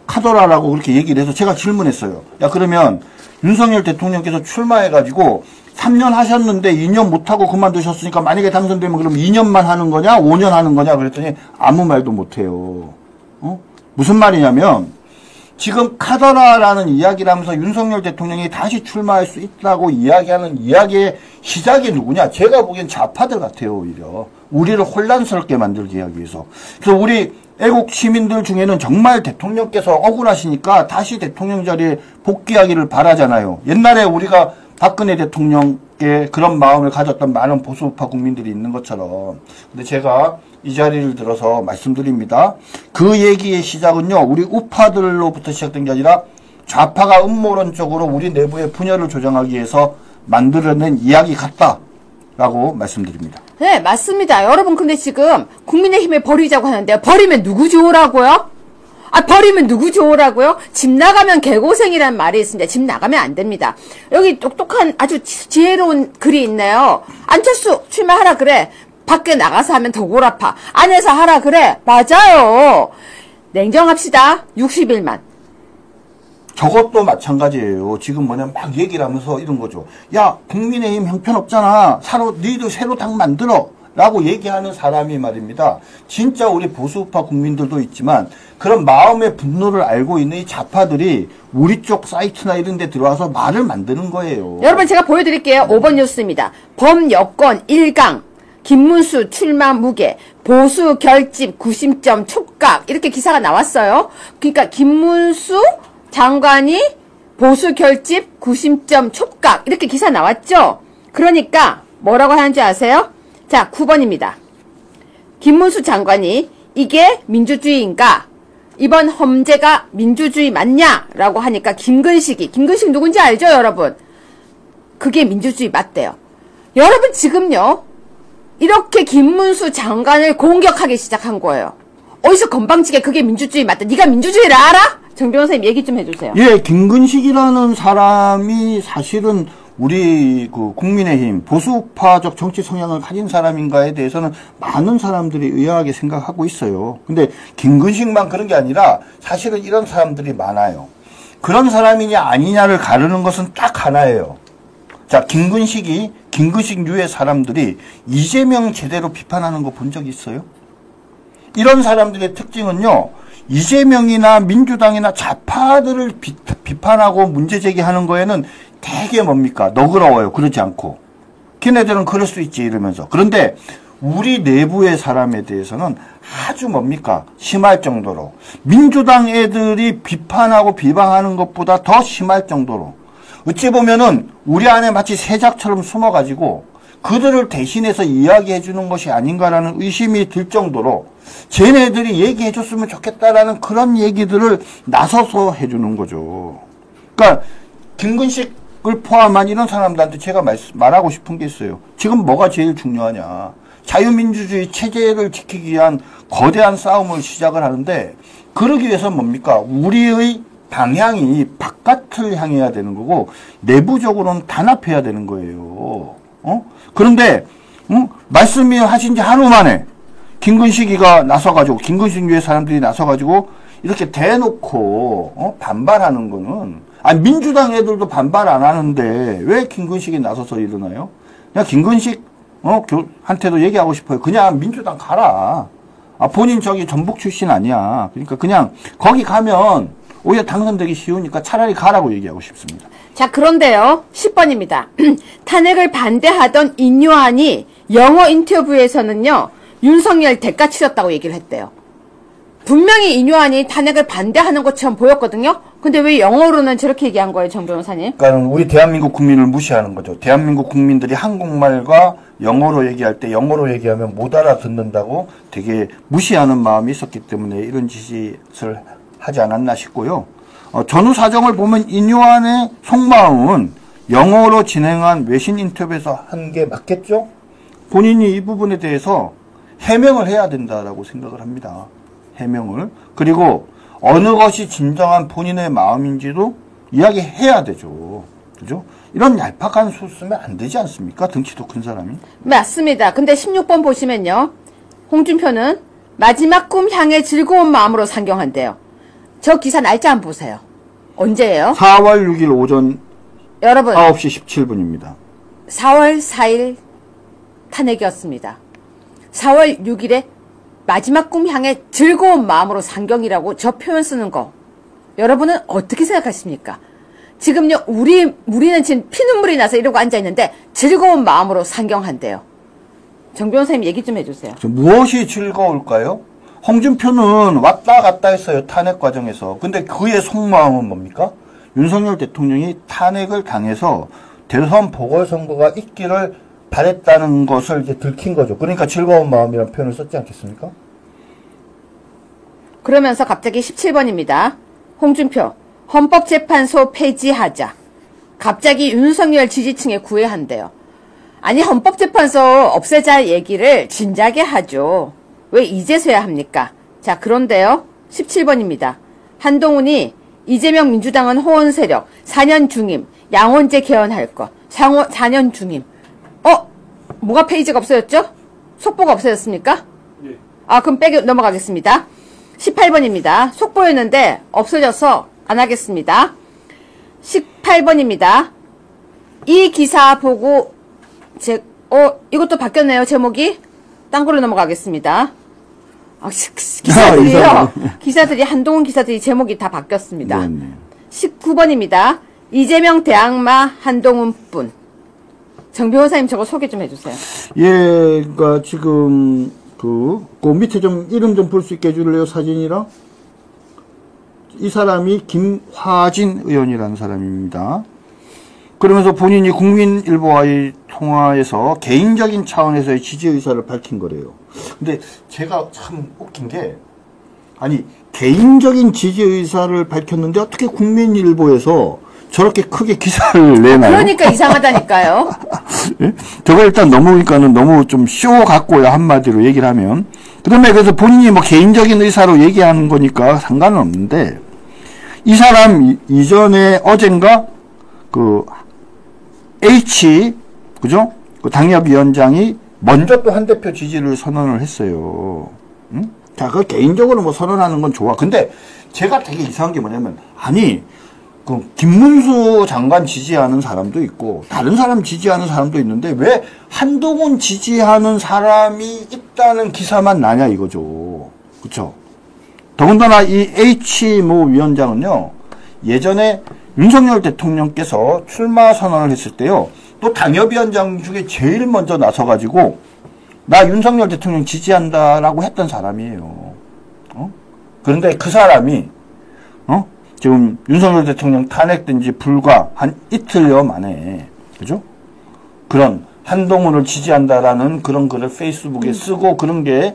카더라라고 그렇게 얘기를 해서 제가 질문했어요. 야, 그러면 윤석열 대통령께서 출마해가지고 3년 하셨는데 2년 못하고 그만두셨으니까 만약에 당선되면 그럼 2년만 하는 거냐 5년 하는 거냐 그랬더니 아무 말도 못해요. 무슨 말이냐면 지금 카더라라는 이야기를 하면서 윤석열 대통령이 다시 출마할 수 있다고 이야기하는 이야기의 시작이 누구냐? 제가 보기엔 좌파들 같아요, 오히려. 우리를 혼란스럽게 만들기 하기 위해서. 그래서 우리 애국 시민들 중에는 정말 대통령께서 억울하시니까 다시 대통령 자리에 복귀하기를 바라잖아요. 옛날에 우리가 박근혜 대통령께 그런 마음을 가졌던 많은 보수파 국민들이 있는 것처럼. 근데 제가 이 자리를 들어서 말씀드립니다. 그 얘기의 시작은요, 우리 우파들로부터 시작된 게 아니라 좌파가 음모론적으로 우리 내부의 분열을 조정하기 위해서 만들어낸 이야기 같다라고 말씀드립니다. 네, 맞습니다. 여러분, 근데 지금 국민의힘에 버리자고 하는데요. 버리면 누구 좋으라고요? 버리면 누구 좋으라고요? 집 나가면 개고생이라는 말이 있습니다. 집 나가면 안 됩니다. 여기 똑똑한 아주 지혜로운 글이 있네요. 안철수 출마하라 그래. 밖에 나가서 하면 더 골아파. 안에서 하라 그래. 맞아요. 냉정합시다. 60일만. 저것도 마찬가지예요. 지금 막 얘기를 하면서 이런 거죠. 야, 국민의힘 형편없잖아. 너희도 새로 당 만들어. 라고 얘기하는 사람이 말입니다. 진짜 우리 보수파 국민들도 있지만 그런 마음의 분노를 알고 있는 이 좌파들이 우리 쪽 사이트나 이런 데 들어와서 말을 만드는 거예요. 여러분 제가 보여드릴게요. 5번 뉴스입니다. 범여권 1강 김문수 출마 무게 보수 결집 90점 촉각 이렇게 기사가 나왔어요. 그러니까 김문수 장관이 보수 결집 90점 촉각 이렇게 기사 나왔죠. 그러니까 뭐라고 하는지 아세요? 자, 9번입니다. 김문수 장관이 이게 민주주의인가? 이번 험제가 민주주의 맞냐라고 하니까 김근식 누군지 알죠, 여러분? 그게 민주주의 맞대요. 여러분 지금요, 이렇게 김문수 장관을 공격하기 시작한 거예요. 어디서 건방지게 그게 민주주의 맞다. 네가 민주주의를 알아? 정 변호사님 얘기 좀 해주세요. 예, 김근식이라는 사람이 사실은 우리 그 국민의힘 보수파적 정치 성향을 가진 사람인가에 대해서는 많은 사람들이 의아하게 생각하고 있어요. 근데 김근식만 그런 게 아니라 사실은 이런 사람들이 많아요. 그런 사람이냐 아니냐를 가르는 것은 딱 하나예요. 자, 김근식류의 사람들이 이재명 제대로 비판하는 거 본 적 있어요? 이런 사람들의 특징은요, 이재명이나 민주당이나 좌파들을 비판하고 문제 제기하는 거에는 되게 뭡니까? 너그러워요. 그러지 않고. 걔네들은 그럴 수 있지 이러면서. 그런데 우리 내부의 사람에 대해서는 아주 뭡니까? 심할 정도로. 민주당 애들이 비판하고 비방하는 것보다 더 심할 정도로. 어찌 보면은 우리 안에 마치 새작처럼 숨어가지고 그들을 대신해서 이야기해 주는 것이 아닌가라는 의심이 들 정도로 쟤네들이 얘기해 줬으면 좋겠다라는 그런 얘기들을 나서서 해주는 거죠. 그러니까 김근식을 포함한 이런 사람들한테 제가 말하고 싶은 게 있어요. 지금 뭐가 제일 중요하냐. 자유민주주의 체제를 지키기 위한 거대한 싸움을 시작을 하는데 그러기 위해서 뭡니까? 우리의 방향이 바깥을 향해야 되는 거고 내부적으로는 단합해야 되는 거예요. 그런데 말씀하신 지 하루 만에 김근식이가 나서가지고 김근식류의 사람들이 나서가지고 이렇게 대놓고 반발하는 거는 아니 민주당 애들도 반발 안 하는데 왜 김근식이 나서서 이러나요? 그냥 김근식 한테도 얘기하고 싶어요. 그냥 민주당 가라. 본인 저기 전북 출신 아니야. 그러니까 그냥 거기 가면 오히려 당선되기 쉬우니까 차라리 가라고 얘기하고 싶습니다. 자, 그런데요. 10번입니다. 탄핵을 반대하던 인요한이 영어 인터뷰에서는요. 윤석열 대가 치렀다고 얘기를 했대요. 분명히 인요한이 탄핵을 반대하는 것처럼 보였거든요. 근데 왜 영어로는 저렇게 얘기한 거예요, 정 변호사님? 그러니까 우리 대한민국 국민을 무시하는 거죠. 대한민국 국민들이 한국말과 영어로 얘기할 때 영어로 얘기하면 못 알아듣는다고 되게 무시하는 마음이 있었기 때문에 이런 짓을 하지 않았나 싶고요. 전후 사정을 보면 인요한의 속마음은 영어로 진행한 외신 인터뷰에서 한 게 맞겠죠? 본인이 이 부분에 대해서 해명을 해야 된다라고 생각을 합니다. 해명을. 그리고 어느 것이 진정한 본인의 마음인지도 이야기해야 되죠. 그죠? 이런 얄팍한 수 쓰면 안 되지 않습니까? 등치도 큰 사람이. 맞습니다. 근데 16번 보시면요. 홍준표는 마지막 꿈 향해 즐거운 마음으로 상경한대요. 저 기사 날짜 한번 보세요. 언제예요? 4월 6일 오전 여러분 9시 17분입니다. 4월 4일 탄핵이었습니다. 4월 6일에 마지막 꿈 향해 즐거운 마음으로 상경이라고 저 표현 쓰는 거 여러분은 어떻게 생각하십니까? 지금요 우리는 지금 피눈물이 나서 이러고 앉아있는데 즐거운 마음으로 상경한대요. 정 변호사님 얘기 좀 해주세요. 무엇이 즐거울까요? 홍준표는 왔다 갔다 했어요. 탄핵 과정에서. 근데 그의 속마음은 뭡니까? 윤석열 대통령이 탄핵을 당해서 대선 보궐선거가 있기를 바랬다는 것을 이제 들킨 거죠. 그러니까 즐거운 마음이라는 표현을 썼지 않겠습니까? 그러면서 갑자기 17번입니다. 홍준표, 헌법재판소 폐지하자. 갑자기 윤석열 지지층에 구애한대요. 아니 헌법재판소 없애자 얘기를 진작에 하죠. 왜 이제서야 합니까? 자, 그런데요. 17번입니다. 한동훈이 이재명 민주당은 호원 세력, 4년 중임, 양원제 개헌할 것, 4년 중임. 뭐가 페이지가 없어졌죠? 속보가 없어졌습니까? 네. 그럼 넘어가겠습니다. 18번입니다. 속보였는데 없어져서 안 하겠습니다. 18번입니다. 이 기사 보고 이것도 바뀌었네요. 제목이. 딴 걸로 넘어가겠습니다. 기사들이 한동훈 기사들이 제목이 다 바뀌었습니다. 네네. 19번입니다. 이재명 대항마 한동훈뿐. 정 변호사님 저거 소개 좀 해주세요. 예, 그러니까 지금 그 밑에 좀 이름 좀 볼 수 있게 해줄래요? 사진이랑. 이 사람이 김화진 의원이라는 사람입니다. 그러면서 본인이 국민일보와의 통화에서 개인적인 차원에서의 지지 의사를 밝힌 거래요. 근데 제가 참 웃긴 게, 아니, 개인적인 지지 의사를 밝혔는데 어떻게 국민일보에서 저렇게 크게 기사를 내나요? 그러니까 이상하다니까요. 예? 저거 일단 넘으니까는 너무 좀 쇼 같고요, 한마디로 얘기를 하면. 그다음에 그래서 본인이 뭐 개인적인 의사로 얘기하는 거니까 상관은 없는데, 이 사람 이전에 어젠가 그 H, 그죠? 그 당협위원장이 먼저 또 한 대표 지지를 선언을 했어요. 응? 자, 그 개인적으로 뭐 선언하는 건 좋아. 근데 제가 되게 이상한 게 뭐냐면, 아니, 그 김문수 장관 지지하는 사람도 있고 다른 사람 지지하는 사람도 있는데 왜 한동훈 지지하는 사람이 있다는 기사만 나냐 이거죠. 그렇죠? 더군다나 이 H 모 위원장은요, 예전에 윤석열 대통령께서 출마 선언을 했을 때요, 또 당협위원장 중에 제일 먼저 나서가지고 나 윤석열 대통령 지지한다라고 했던 사람이에요. 그런데 그 사람이 지금 윤석열 대통령 탄핵된 지 불과 한 이틀여 만에, 그죠? 그런 한동훈을 지지한다라는 그런 글을 페이스북에 쓰고 그런 게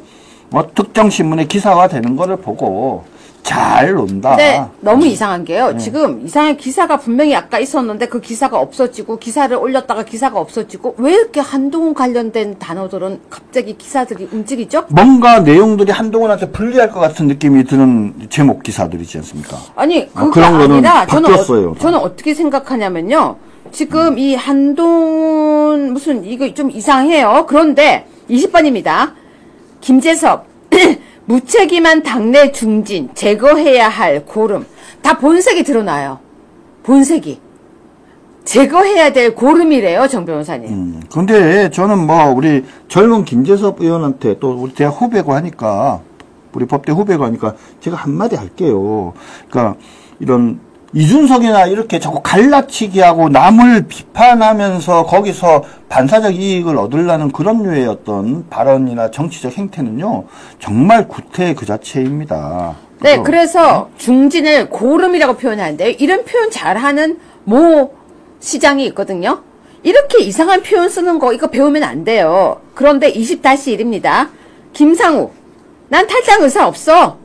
뭐 특정 신문에 기사가 되는 거를 보고 잘 논다. 네, 너무 이상한 게요. 지금 이상한 기사가 분명히 아까 있었는데 그 기사가 없어지고 기사를 올렸다가 기사가 없어지고 왜 이렇게 한동훈 관련된 단어들은 갑자기 기사들이 움직이죠? 뭔가 내용들이 한동훈한테 불리할 것 같은 느낌이 드는 제목 기사들이지 않습니까? 아니, 그게 그런 거는 아니라 바뀌었어요. 저는 어떻게 생각하냐면요. 지금 이 한동훈 무슨 이거 좀 이상해요. 그런데 20번입니다. 김재섭 무책임한 당내 중진 제거해야 할 고름. 다 본색이 드러나요. 본색이. 제거해야 될 고름이래요, 정 변호사님. 근데 저는 뭐 우리 젊은 김재섭 의원한테 또 우리 대학 후배고 하니까, 우리 법대 후배고 하니까 제가 한마디 할게요. 그러니까 이런 이준석이나 이렇게 자꾸 갈라치기 하고 남을 비판하면서 거기서 반사적 이익을 얻으려는 그런 류의 어떤 발언이나 정치적 행태는요, 정말 구태 그 자체입니다. 네, 그래서 중진을 고름이라고 표현하는데 이런 표현 잘하는 모 시장이 있거든요. 이렇게 이상한 표현 쓰는 거 이거 배우면 안 돼요. 그런데 20-1입니다. 김상우, 난 탈당 의사 없어.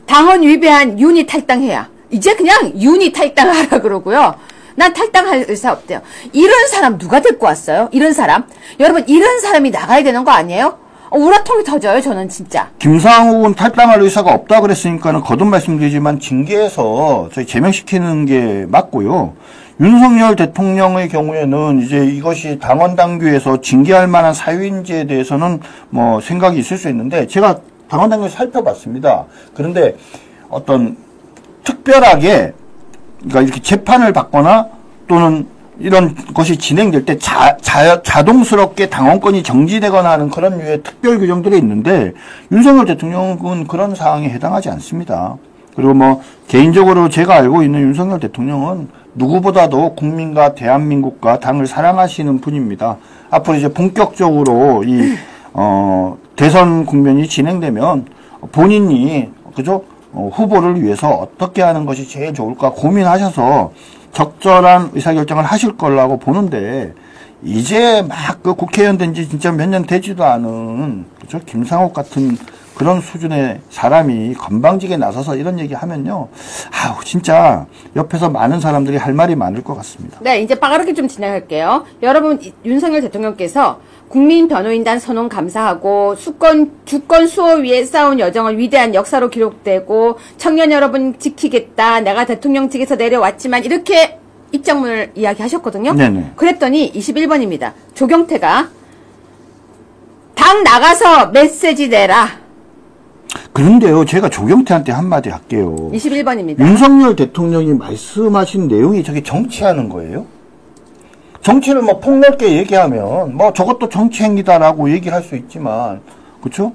당헌 위배한 윤이 탈당해야. 이제 그냥 윤이 탈당하라 그러고요. 난 탈당할 의사 없대요. 이런 사람 누가 데리고 왔어요? 이런 사람? 여러분, 이런 사람이 나가야 되는 거 아니에요? 우라통이 터져요, 저는 진짜. 김상욱은 탈당할 의사가 없다 그랬으니까는 거듭 말씀드리지만 징계해서 저희 제명시키는 게 맞고요. 윤석열 대통령의 경우에는 이제 이것이 당원 당규에서 징계할 만한 사유인지에 대해서는 뭐 생각이 있을 수 있는데 제가 당원 당규를 살펴봤습니다. 그런데 어떤 특별하게, 그러니까 이렇게 재판을 받거나 또는 이런 것이 진행될 때 자동스럽게 당원권이 정지되거나 하는 그런 류의 특별 규정들이 있는데 윤석열 대통령은 그런 사항에 해당하지 않습니다. 그리고 뭐 개인적으로 제가 알고 있는 윤석열 대통령은 누구보다도 국민과 대한민국과 당을 사랑하시는 분입니다. 앞으로 이제 본격적으로 이 대선 국면이 진행되면 본인이, 그죠? 후보를 위해서 어떻게 하는 것이 제일 좋을까 고민하셔서 적절한 의사결정을 하실 거라고 보는데, 이제 막 그 국회의원 된 지 진짜 몇 년 되지도 않은, 그죠? 김상욱 같은 그런 수준의 사람이 건방지게 나서서 이런 얘기 하면요, 아우, 진짜 옆에서 많은 사람들이 할 말이 많을 것 같습니다. 네, 이제 빠르게 좀 진행할게요. 여러분, 윤석열 대통령께서 국민변호인단 선언 감사하고 주권 수호 위에 싸운 여정은 위대한 역사로 기록되고 청년 여러분 지키겠다. 내가 대통령직에서 내려왔지만 이렇게 입장문을 이야기하셨거든요. 네네. 그랬더니 21번입니다. 조경태가 당 나가서 메시지 내라. 그런데요, 제가 조경태한테 한마디 할게요. 21번입니다. 윤석열 대통령이 말씀하신 내용이 저게 정치하는 거예요? 정치를 뭐 폭넓게 얘기하면 뭐 저것도 정치 행위다라고 얘기를 할 수 있지만, 그쵸?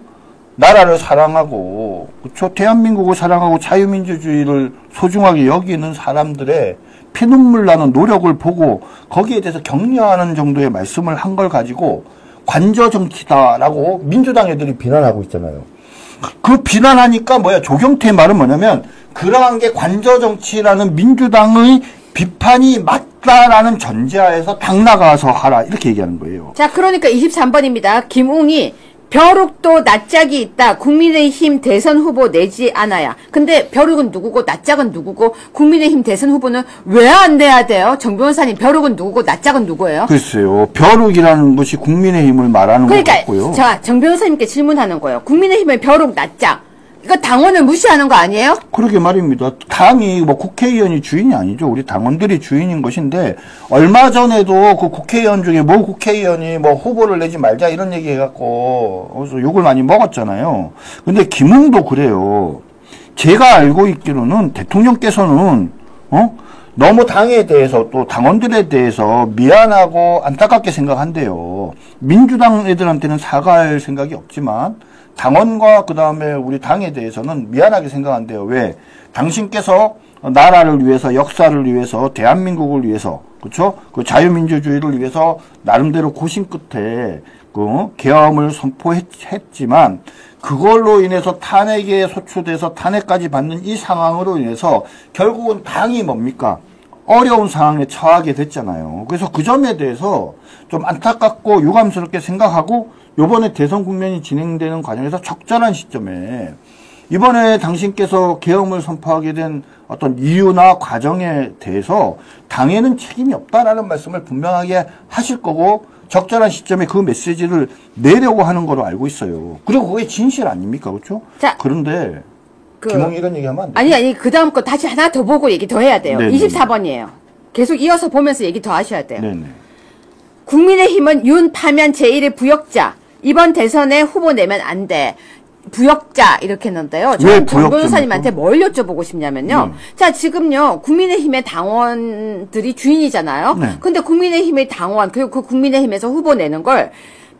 나라를 사랑하고, 그쵸? 대한민국을 사랑하고 자유민주주의를 소중하게 여기는 사람들의 피눈물 나는 노력을 보고 거기에 대해서 격려하는 정도의 말씀을 한 걸 가지고 관저 정치다라고 민주당 애들이 비난하고 있잖아요. 그 비난하니까 뭐야? 조경태의 말은 뭐냐면 그러한 게 관저 정치라는 민주당의 비판이 맞다라는 전제하에서 당 나가서 하라 이렇게 얘기하는 거예요. 자, 그러니까 23번입니다. 김웅이 벼룩도 낯짝이 있다. 국민의힘 대선 후보 내지 않아야. 근데 벼룩은 누구고 낯짝은 누구고 국민의힘 대선 후보는 왜 안 내야 돼요? 정 변호사님, 벼룩은 누구고 낯짝은 누구예요? 글쎄요. 벼룩이라는 것이 국민의힘을 말하는 것 같고요. 그러니까 자, 정 변호사님께 질문하는 거예요. 국민의힘의 벼룩 낯짝. 이거 당원을 무시하는 거 아니에요? 그러게 말입니다. 당이 뭐 국회의원이 주인이 아니죠. 우리 당원들이 주인인 것인데, 얼마 전에도 그 국회의원 중에 뭐 국회의원이 뭐 후보를 내지 말자 이런 얘기 해갖고 그래서 욕을 많이 먹었잖아요. 근데 김웅도 그래요. 제가 알고 있기로는 대통령께서는 너무 당에 대해서 또 당원들에 대해서 미안하고 안타깝게 생각한대요. 민주당 애들한테는 사과할 생각이 없지만 당원과 그 다음에 우리 당에 대해서는 미안하게 생각한대요. 왜? 당신께서 나라를 위해서, 역사를 위해서, 대한민국을 위해서, 그렇죠? 그 자유민주주의를 위해서 나름대로 고심 끝에 그 계엄을 선포했지만 그걸로 인해서 탄핵에 소추돼서 탄핵까지 받는 이 상황으로 인해서 결국은 당이 뭡니까? 어려운 상황에 처하게 됐잖아요. 그래서 그 점에 대해서 좀 안타깝고 유감스럽게 생각하고 요번에 대선 국면이 진행되는 과정에서 적절한 시점에 이번에 당신께서 계엄을 선포하게 된 어떤 이유나 과정에 대해서 당에는 책임이 없다라는 말씀을 분명하게 하실 거고 적절한 시점에 그 메시지를 내려고 하는 거로 알고 있어요. 그리고 그게 진실 아닙니까? 그렇죠? 자, 그런데 김홍이 이런 얘기하면 안 돼요. 아니 그 다음 거 다시 하나 더 보고 얘기 더 해야 돼요. 네네. 24번이에요. 계속 이어서 보면서 얘기 더 하셔야 돼요. 네네. 국민의힘은 윤 파면 제1의 부역자. 이번 대선에 후보 내면 안 돼. 부역자 이렇게 했는데요. 저는 정 변호사님한테 뭘 여쭤보고 싶냐면요. 자, 지금요. 국민의힘의 당원들이 주인이잖아요. 네. 근데 국민의힘의 당원 그리고 그 국민의힘에서 후보 내는 걸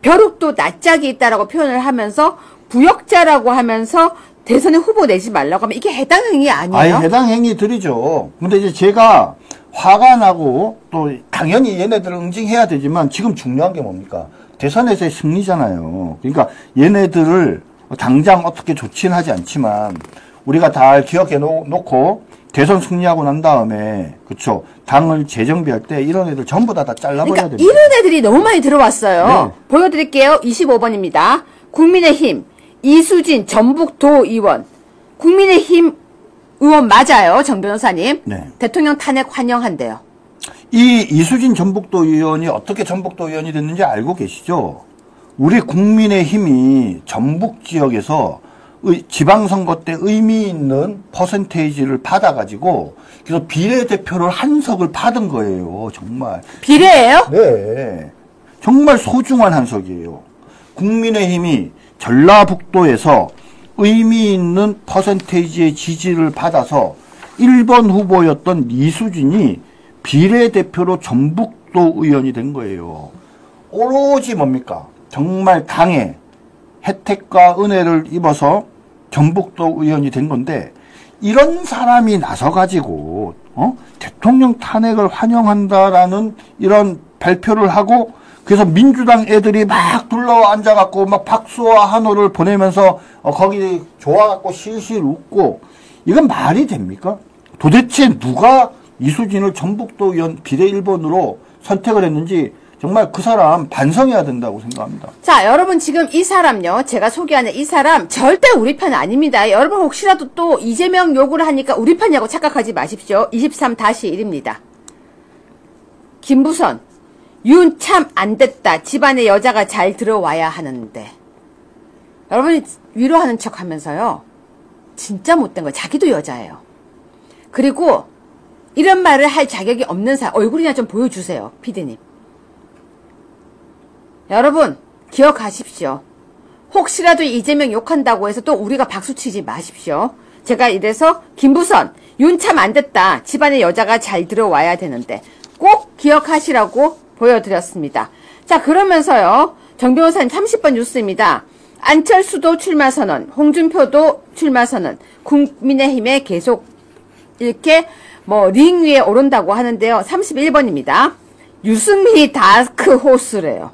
벼룩도 낯짝이 있다라고 표현을 하면서 부역자라고 하면서 대선에 후보 내지 말라고 하면 이게 해당 행위 아니에요? 아니, 해당 행위들이죠. 근데 이제 제가 화가 나고 또 당연히 얘네들을 응징해야 되지만 지금 중요한 게 뭡니까? 대선에서의 승리잖아요. 그러니까 얘네들을 당장 어떻게 좋지는 하지 않지만 우리가 다 기억해 놓고 대선 승리하고 난 다음에 그쵸 당을 재정비할 때 이런 애들 전부 다 잘라버려야 됩니다. 이런 애들이 너무 많이 들어왔어요. 네. 보여드릴게요. 25번입니다. 국민의힘 이수진 전북도 의원. 국민의힘 의원 맞아요. 정 변호사님. 네. 대통령 탄핵 환영한대요. 이 이수진 전북도 의원이 어떻게 전북도 의원이 됐는지 알고 계시죠? 우리 국민의힘이 전북 지역에서 지방선거 때 의미 있는 퍼센테이지를 받아가지고 그래서 비례대표를 한 석을 받은 거예요. 정말. 비례예요? 네. 정말 소중한 한 석이에요. 국민의힘이 전라북도에서 의미 있는 퍼센테이지의 지지를 받아서 1번 후보였던 이수진이 비례대표로 전북도 의원이 된 거예요. 오로지 뭡니까? 정말 당의 혜택과 은혜를 입어서 전북도 의원이 된 건데 이런 사람이 나서가지고 대통령 탄핵을 환영한다라는 이런 발표를 하고 그래서 민주당 애들이 막 둘러앉아갖고 막 박수와 한호를 보내면서 거기 좋아갖고 실실 웃고 이건 말이 됩니까? 도대체 누가 이수진을 전북도 의원 비례 1번으로 선택을 했는지 정말 그 사람 반성해야 된다고 생각합니다. 자, 여러분 지금 이 사람요. 제가 소개하는 이 사람 절대 우리 편 아닙니다. 여러분 혹시라도 또 이재명 욕을 하니까 우리 편이라고 착각하지 마십시오. 23-1입니다. 김부선. 윤 참 안됐다. 집안에 여자가 잘 들어와야 하는데. 여러분이 위로하는 척 하면서요. 진짜 못된 거예요. 자기도 여자예요. 그리고 이런 말을 할 자격이 없는 사람. 얼굴이나 좀 보여주세요. 피디님. 여러분 기억하십시오. 혹시라도 이재명 욕한다고 해서 또 우리가 박수치지 마십시오. 제가 이래서 김부선 윤 참 안됐다. 집안에 여자가 잘 들어와야 되는데 꼭 기억하시라고 보여드렸습니다. 자, 그러면서요. 정 변호사님 30번 뉴스입니다. 안철수도 출마 선언, 홍준표도 출마 선언, 국민의힘에 계속 이렇게 링 위에 오른다고 하는데요. 31번입니다. 유승민이 다크호스래요.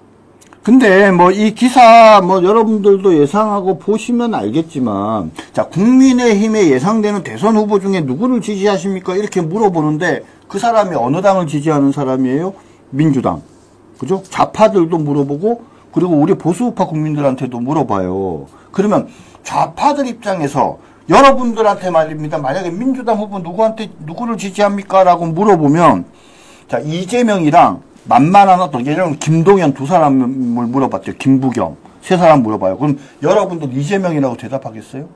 근데 이 기사 여러분들도 예상하고 보시면 알겠지만 자, 국민의힘에 예상되는 대선 후보 중에 누구를 지지하십니까? 이렇게 물어보는데 그 사람이 어느 당을 지지하는 사람이에요? 민주당. 그죠? 좌파들도 물어보고 그리고 우리 보수우파 국민들한테도 물어봐요. 그러면 좌파들 입장에서 여러분들한테 말입니다. 만약에 민주당 후보 누구를 지지합니까? 라고 물어보면, 자, 이재명이랑 만만한 어떤, 예를 들면 김동연 두 사람을 물어봤대요. 김부겸. 세 사람 물어봐요. 그럼 여러분들 이재명이라고 대답하겠어요?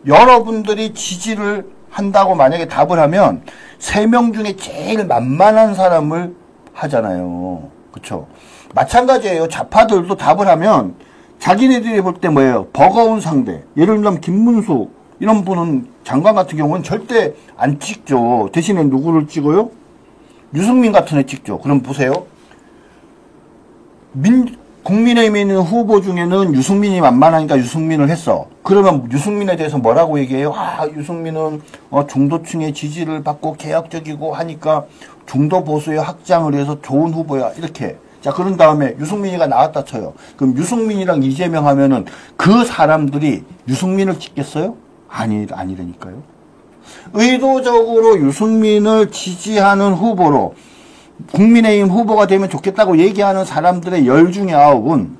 여러분들이 지지를 한다고 만약에 답을 하면, 세 명 중에 제일 만만한 사람을 하잖아요. 그쵸? 마찬가지예요. 좌파들도 답을 하면, 자기네들이 볼 때 뭐예요? 버거운 상대. 예를 들면 김문수 이런 분은 장관 같은 경우는 절대 안 찍죠. 대신에 누구를 찍어요? 유승민 같은 애 찍죠. 그럼 보세요. 국민의힘에 있는 후보 중에는 유승민이 만만하니까 유승민을 했어. 그러면 유승민에 대해서 뭐라고 얘기해요? 아, 유승민은 중도층의 지지를 받고 개혁적이고 하니까 중도 보수의 확장을 위해서 좋은 후보야. 이렇게. 자, 그런 다음에 유승민이가 나왔다 쳐요. 그럼 유승민이랑 이재명 하면은 그 사람들이 유승민을 찍겠어요? 아니라니까요. 의도적으로 유승민을 지지하는 후보로 국민의힘 후보가 되면 좋겠다고 얘기하는 사람들의 10 중에 9은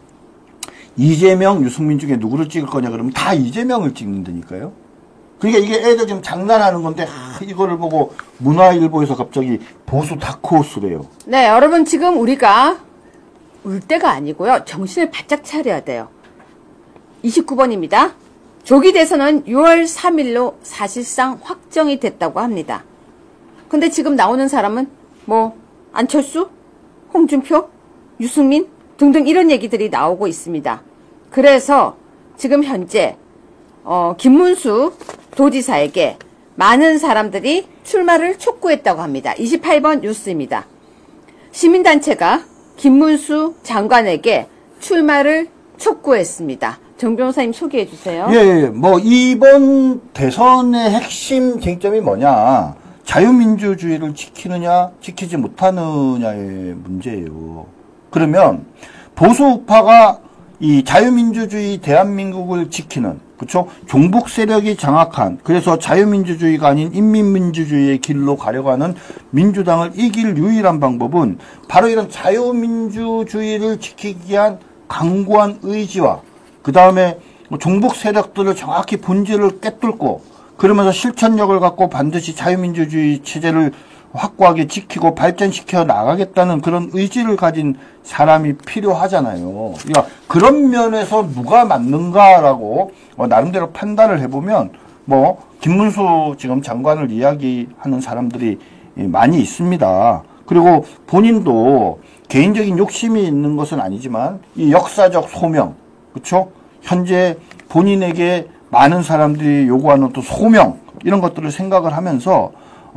이재명, 유승민 중에 누구를 찍을 거냐 그러면 다 이재명을 찍는다니까요. 그러니까 이게 애들 지금 장난하는 건데 이거를 보고 문화일보에서 갑자기 보수 다크호스래요. 네, 여러분 지금 우리가 울 때가 아니고요. 정신을 바짝 차려야 돼요. 29번입니다. 조기 대선은 6월 3일로 사실상 확정이 됐다고 합니다. 근데 지금 나오는 사람은 뭐 안철수, 홍준표, 유승민 등등 이런 얘기들이 나오고 있습니다. 그래서 지금 현재 김문수 도지사에게 많은 사람들이 출마를 촉구했다고 합니다. 28번 뉴스입니다. 시민단체가 김문수 장관에게 출마를 촉구했습니다. 정 변호사님 소개해 주세요. 예. 뭐 이번 대선의 핵심 쟁점이 뭐냐? 자유민주주의를 지키느냐, 지키지 못하느냐의 문제예요. 그러면 보수우파가 이 자유민주주의 대한민국을 지키는, 그렇죠? 종북 세력이 장악한, 그래서 자유민주주의가 아닌 인민민주주의의 길로 가려고 하는 민주당을 이길 유일한 방법은 바로 이런 자유민주주의를 지키기 위한 강고한 의지와 그 다음에 종북 세력들을 정확히 본질을 꿰뚫고 그러면서 실천력을 갖고 반드시 자유민주주의 체제를 확고하게 지키고 발전시켜 나가겠다는 그런 의지를 가진 사람이 필요하잖아요. 그러니까 그런 면에서 누가 맞는가라고 나름대로 판단을 해보면 뭐 김문수 지금 장관을 이야기하는 사람들이 많이 있습니다. 그리고 본인도 개인적인 욕심이 있는 것은 아니지만 이 역사적 소명, 그렇죠? 현재 본인에게 많은 사람들이 요구하는 또 소명 이런 것들을 생각을 하면서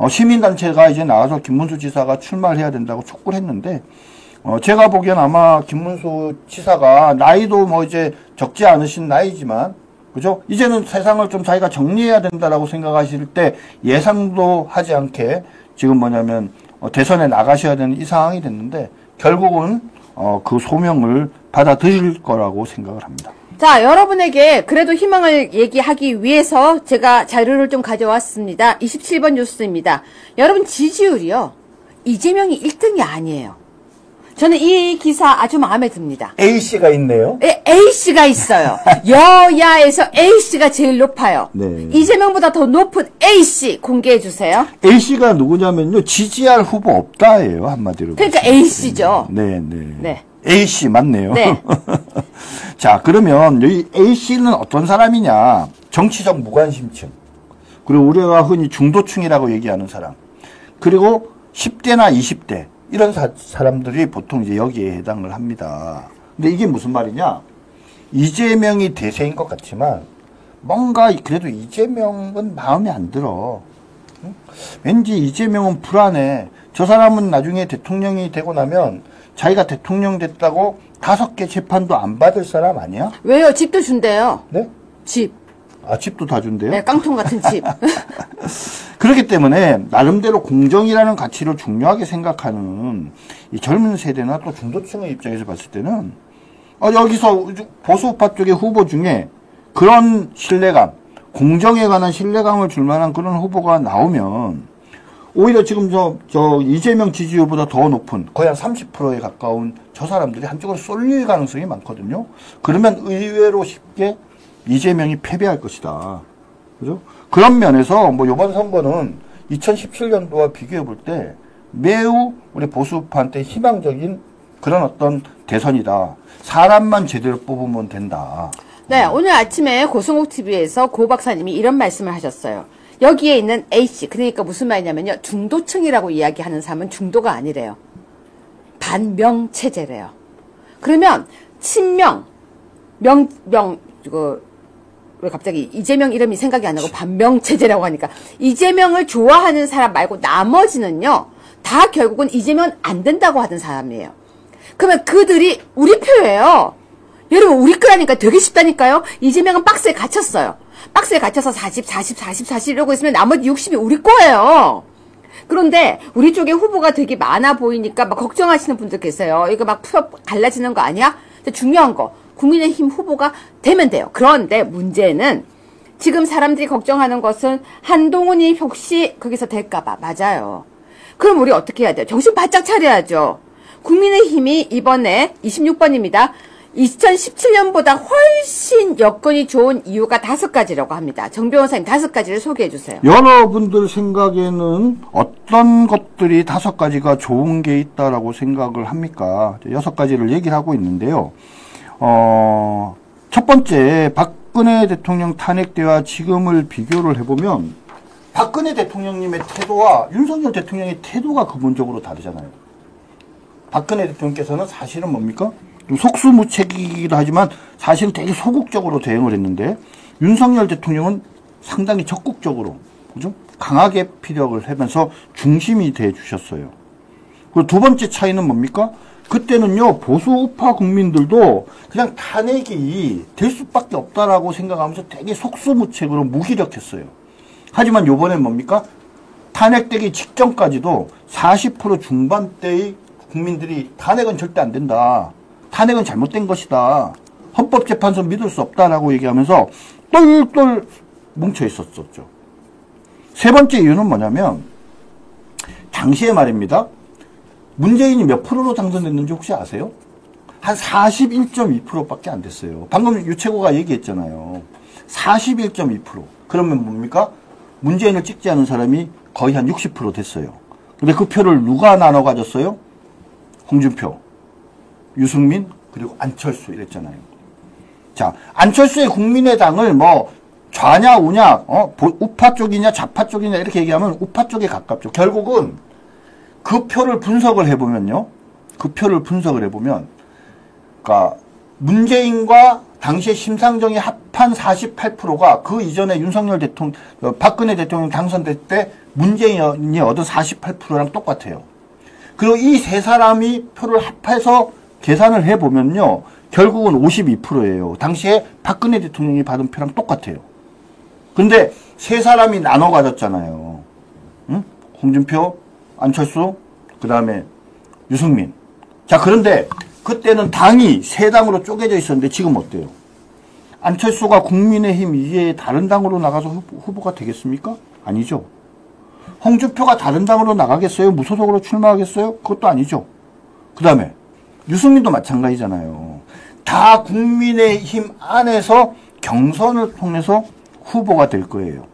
시민단체가 이제 나와서 김문수 지사가 출마를 해야 된다고 촉구를 했는데 제가 보기엔 아마 김문수 지사가 나이도 뭐 이제 적지 않으신 나이지만 그죠? 이제는 세상을 좀 자기가 정리해야 된다라고 생각하실 때 예상도 하지 않게 지금 뭐냐면 대선에 나가셔야 되는 이 상황이 됐는데 결국은 그 소명을 받아들일 거라고 생각을 합니다. 자, 여러분에게 그래도 희망을 얘기하기 위해서 제가 자료를 좀 가져왔습니다. 27번 뉴스입니다. 여러분 지지율이요. 이재명이 1등이 아니에요. 저는 이 기사 아주 마음에 듭니다. A씨가 있네요. 네, A씨가 있어요. 여야에서 A씨가 제일 높아요. 네. 이재명보다 더 높은 A씨 공개해 주세요. A씨가 누구냐면요. 지지할 후보 없다예요. 한마디로. 그러니까 A씨죠. 네. A씨 맞네요. 네. 자, 그러면 이 A씨는 어떤 사람이냐? 정치적 무관심층. 그리고 우리가 흔히 중도층이라고 얘기하는 사람. 그리고 10대나 20대. 이런 사람들이 보통 이제 여기에 해당을 합니다. 근데 이게 무슨 말이냐? 이재명이 대세인 것 같지만 뭔가 그래도 이재명은 마음에 안 들어. 응? 왠지 이재명은 불안해. 저 사람은 나중에 대통령이 되고 나면 자기가 대통령 됐다고 5개 재판도 안 받을 사람 아니야? 왜요? 집도 준대요. 네? 집. 아, 집도 다 준대요? 네, 깡통 같은 집. 그렇기 때문에 나름대로 공정이라는 가치를 중요하게 생각하는 이 젊은 세대나 또 중도층의 입장에서 봤을 때는 여기서 보수우파 쪽의 후보 중에 그런 신뢰감, 공정에 관한 신뢰감을 줄 만한 그런 후보가 나오면 오히려 지금 이재명 지지율보다 더 높은 거의 한 30%에 가까운 저 사람들이 한쪽으로 쏠릴 가능성이 많거든요. 그러면 의외로 쉽게 이재명이 패배할 것이다. 그죠? 그런 면에서 뭐 이번 선거는 2017년도와 비교해 볼 때 매우 우리 보수파한테 희망적인 그런 어떤 대선이다. 사람만 제대로 뽑으면 된다. 네, 오늘 아침에 고성국 TV에서 고 박사님이 이런 말씀을 하셨어요. 여기에 있는 A씨, 그러니까 무슨 말이냐면요. 중도층이라고 이야기하는 사람은 중도가 아니래요. 반명체제래요. 그러면 친명, 왜 갑자기 이재명 이름이 생각이 안 나고 반명체제라고 하니까 이재명을 좋아하는 사람 말고 나머지는요. 다 결국은 이재명은 안 된다고 하던 사람이에요. 그러면 그들이 우리 표예요. 여러분 우리 거라니까 되게 쉽다니까요. 이재명은 박스에 갇혔어요. 박스에 갇혀서 40 이러고 있으면 나머지 60이 우리 거예요. 그런데 우리 쪽에 후보가 되게 많아 보이니까 막 걱정하시는 분들 계세요. 이거 막 갈라지는 거 아니야? 중요한 거 국민의힘 후보가 되면 돼요. 그런데 문제는 지금 사람들이 걱정하는 것은 한동훈이 혹시 거기서 될까봐. 맞아요. 그럼 우리 어떻게 해야 돼요? 정신 바짝 차려야죠. 국민의힘이 이번에 26번입니다. 2017년보다 훨씬 여건이 좋은 이유가 5가지라고 합니다. 정 변호사님 5가지를 소개해 주세요. 여러분들 생각에는 어떤 것들이 5가지가 좋은 게 있다라고 생각을 합니까? 6가지를 얘기를 하고 있는데요. 첫 번째, 박근혜 대통령 탄핵 때와 지금을 비교를 해보면 박근혜 대통령님의 태도와 윤석열 대통령의 태도가 근본적으로 다르잖아요. 박근혜 대통령께서는 사실은 뭡니까? 좀 속수무책이기도 하지만 사실은 되게 소극적으로 대응을 했는데 윤석열 대통령은 상당히 적극적으로 그죠? 강하게 피력을 하면서 중심이 돼 주셨어요. 그리고 두 번째 차이는 뭡니까? 그때는요 보수 우파 국민들도 그냥 탄핵이 될 수밖에 없다라고 생각하면서 되게 속수무책으로 무기력했어요. 하지만 요번엔 뭡니까? 탄핵되기 직전까지도 40% 중반대의 국민들이 탄핵은 절대 안 된다. 탄핵은 잘못된 것이다. 헌법재판소 믿을 수 없다라고 얘기하면서 똘똘 뭉쳐 있었었죠. 세 번째 이유는 뭐냐면 당시에 말입니다. 문재인이 몇 프로로 당선됐는지 혹시 아세요? 한 41.2%밖에 안 됐어요. 방금 유채고가 얘기했잖아요. 41.2%. 그러면 뭡니까? 문재인을 찍지 않은 사람이 거의 한 60% 됐어요. 근데 그 표를 누가 나눠 가졌어요? 홍준표, 유승민, 그리고 안철수 이랬잖아요. 자, 안철수의 국민의당을 뭐 좌냐 우냐, 우파 쪽이냐 좌파 쪽이냐 이렇게 얘기하면 우파 쪽에 가깝죠. 결국은 그 표를 분석을 해보면요. 그 표를 분석을 해보면 그러니까 문재인과 당시에 심상정이 합한 48%가 그 이전에 윤석열 대통령, 박근혜 대통령 당선될 때 문재인이 얻은 48%랑 똑같아요. 그리고 이 세 사람이 표를 합해서 계산을 해보면요. 결국은 52%예요. 당시에 박근혜 대통령이 받은 표랑 똑같아요. 근데 세 사람이 나눠 가졌잖아요. 응? 홍준표, 안철수, 그 다음에 유승민. 자, 그런데 그때는 당이 세 당으로 쪼개져 있었는데 지금 어때요? 안철수가 국민의힘 이외에 다른 당으로 나가서 후보가 되겠습니까? 아니죠. 홍준표가 다른 당으로 나가겠어요? 무소속으로 출마하겠어요? 그것도 아니죠. 그 다음에 유승민도 마찬가지잖아요. 다 국민의힘 안에서 경선을 통해서 후보가 될 거예요.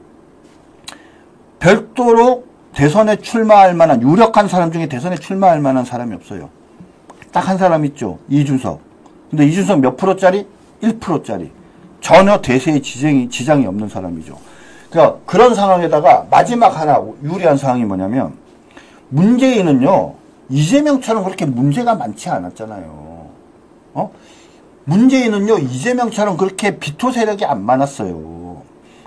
별도로 대선에 출마할 만한 유력한 사람 중에 대선에 출마할 만한 사람이 없어요. 딱 한 사람 있죠. 이준석. 근데 이준석 몇 프로짜리? 1%짜리. 전혀 대세에 지장이 없는 사람이죠. 그러니까 그런 상황에다가 마지막 하나 유리한 상황이 뭐냐면 문재인은요. 이재명처럼 그렇게 문제가 많지 않았잖아요. 문재인은요. 이재명처럼 그렇게 비토 세력이 안 많았어요.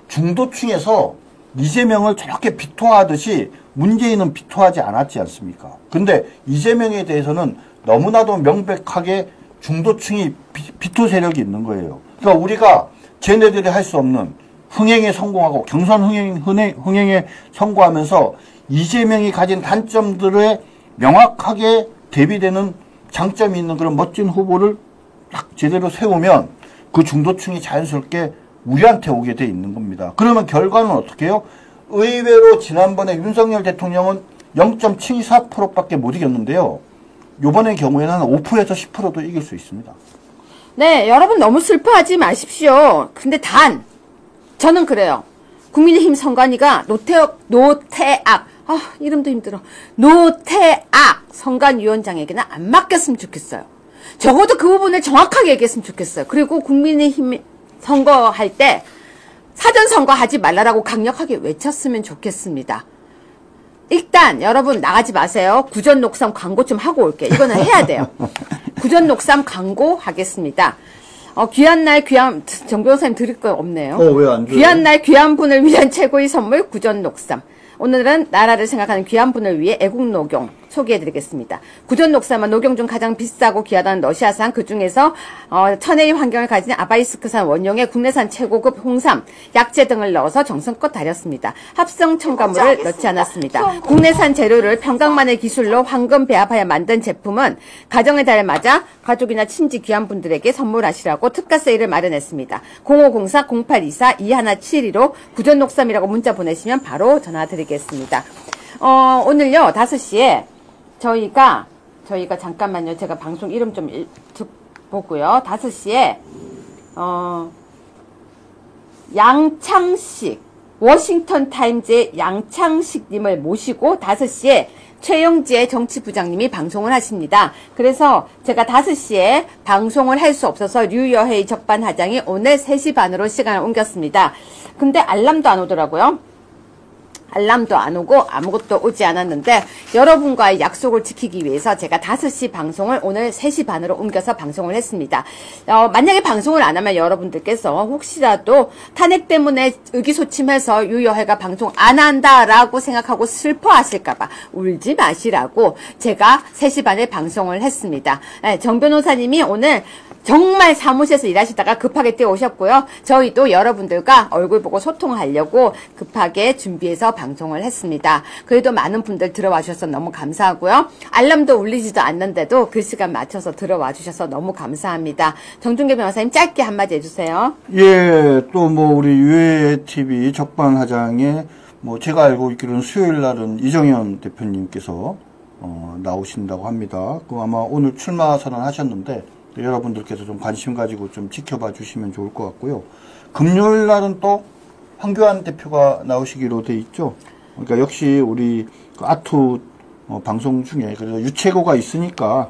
중도층에서 이재명을 저렇게 비토하듯이 문재인은 비토하지 않았지 않습니까? 근데 이재명에 대해서는 너무나도 명백하게 중도층이 비토 세력이 있는 거예요. 그러니까 우리가 쟤네들이 할 수 없는 흥행에 성공하고 경선 흥행에 성공하면서 이재명이 가진 단점들에 명확하게 대비되는 장점이 있는 그런 멋진 후보를 딱 제대로 세우면 그 중도층이 자연스럽게 우리한테 오게 돼 있는 겁니다. 그러면 결과는 어떻게 해요? 의외로 지난번에 윤석열 대통령은 0.74%밖에 못 이겼는데요. 요번의 경우에는 한 5%에서 10%도 이길 수 있습니다. 네, 여러분 너무 슬퍼하지 마십시오. 근데 저는 그래요. 국민의힘 선관위가 노태악, 이름도 힘들어. 노태악 선관위원장에게는 안 맡겼으면 좋겠어요. 적어도 그 부분을 정확하게 얘기했으면 좋겠어요. 그리고 국민의힘 선거할 때 사전선거 하지 말라라고 강력하게 외쳤으면 좋겠습니다. 일단 여러분 나가지 마세요. 구전녹삼 광고 좀 하고 올게. 이거는 해야 돼요. 구전녹삼 광고 하겠습니다. 귀한 날 정 변호사님 드릴 거 없네요. 왜 안 줘요? 귀한 날 귀한 분을 위한 최고의 선물 구전녹삼. 오늘은 나라를 생각하는 귀한 분을 위해 애국녹용 소개해드리겠습니다. 구전녹삼은 녹용 중 가장 비싸고 귀하다는 러시아산, 그중에서 천혜의 환경을 가진 아바이스크산 원용의 국내산 최고급 홍삼, 약재 등을 넣어서 정성껏 달였습니다. 합성 첨가물을 넣지 않았습니다. 국내산 재료를 평강만의 기술로 황금 배합하여 만든 제품은 가정의 달 맞아 가족이나 친지 귀한 분들에게 선물하시라고 특가 세일을 마련했습니다. 0504-0824-2172로 구전녹삼이라고 문자 보내시면 바로 전화 드리겠습니다. 오늘요 5시에 저희가 잠깐만요. 제가 방송 이름 좀 보고요. 5시에 양창식, 워싱턴 타임즈의 양창식 님을 모시고 5시에 최영지의 정치부장님이 방송을 하십니다. 그래서 제가 5시에 방송을 할 수 없어서 류여회의 적반하장이 오늘 3시 반으로 시간을 옮겼습니다. 근데 알람도 안 오더라고요. 알람도 안 오고 아무것도 오지 않았는데 여러분과의 약속을 지키기 위해서 제가 5시 방송을 오늘 3시 반으로 옮겨서 방송을 했습니다. 만약에 방송을 안 하면 여러분들께서 혹시라도 탄핵 때문에 의기소침해서 유여회가 방송 안 한다라고 생각하고 슬퍼하실까봐 울지 마시라고 제가 3시 반에 방송을 했습니다. 정 변호사님이 오늘 정말 사무실에서 일하시다가 급하게 뛰어오셨고요. 저희도 여러분들과 얼굴 보고 소통하려고 급하게 준비해서 방송을 했습니다. 그래도 많은 분들 들어와 주셔서 너무 감사하고요. 알람도 울리지도 않는데도 그 시간 맞춰서 들어와 주셔서 너무 감사합니다. 정준계 변호사님 짧게 한마디 해주세요. 또 우리 유해TV 적반하장에 제가 알고 있기로는 수요일 날은 이정현 대표님께서 나오신다고 합니다. 아마 오늘 출마 선언하셨는데 여러분들께서 좀 관심 가지고 좀 지켜봐 주시면 좋을 것 같고요. 금요일 날은 또 황교안 대표가 나오시기로 돼 있죠. 그러니까 역시 우리 아투 방송 중에 그래서 유채고가 있으니까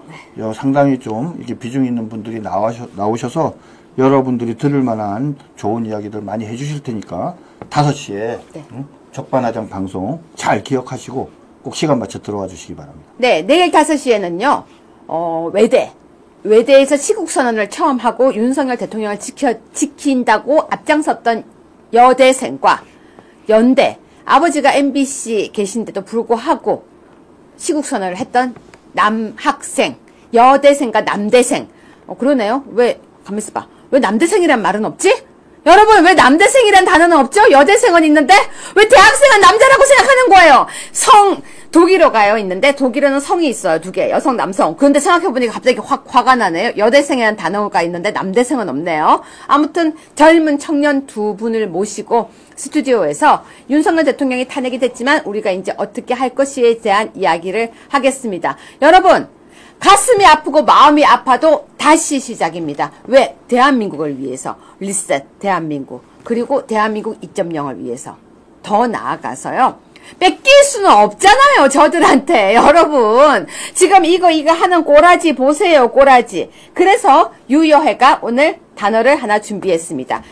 상당히 좀 이게 비중 있는 분들이 나오셔서 여러분들이 들을 만한 좋은 이야기들 많이 해주실 테니까 5시에 적반하장 방송 잘 기억하시고 꼭 시간 맞춰 들어와 주시기 바랍니다. 네, 내일 5시에는요. 외대에서 시국선언을 처음 하고 윤석열 대통령을 지킨다고 앞장섰던 여대생과 연대, 아버지가 MBC 계신데도 불구하고 시국선언을 했던 남학생, 여대생과 남대생. 그러네요. 가만 있어봐. 왜 남대생이란 말은 없지? 여러분, 왜 남대생이란 단어는 없죠? 여대생은 있는데, 왜 대학생은 남자라고 생각하는 거예요? 독일어가요, 있는데, 독일어는 성이 있어요, 2개. 여성, 남성. 그런데 생각해보니까 갑자기 화가 나네요. 여대생이라는 단어가 있는데, 남대생은 없네요. 아무튼, 젊은 청년 2분을 모시고, 스튜디오에서 윤석열 대통령이 탄핵이 됐지만, 우리가 이제 어떻게 할 것이에 대한 이야기를 하겠습니다. 여러분, 가슴이 아프고 마음이 아파도 다시 시작입니다. 왜? 대한민국을 위해서. 리셋, 대한민국. 그리고 대한민국 2.0을 위해서. 더 나아가서요. 뺏길 수는 없잖아요, 저들한테. 여러분, 지금 이거 하는 꼬라지 보세요, 꼬라지. 그래서 유여회가 오늘 단어를 하나 준비했습니다.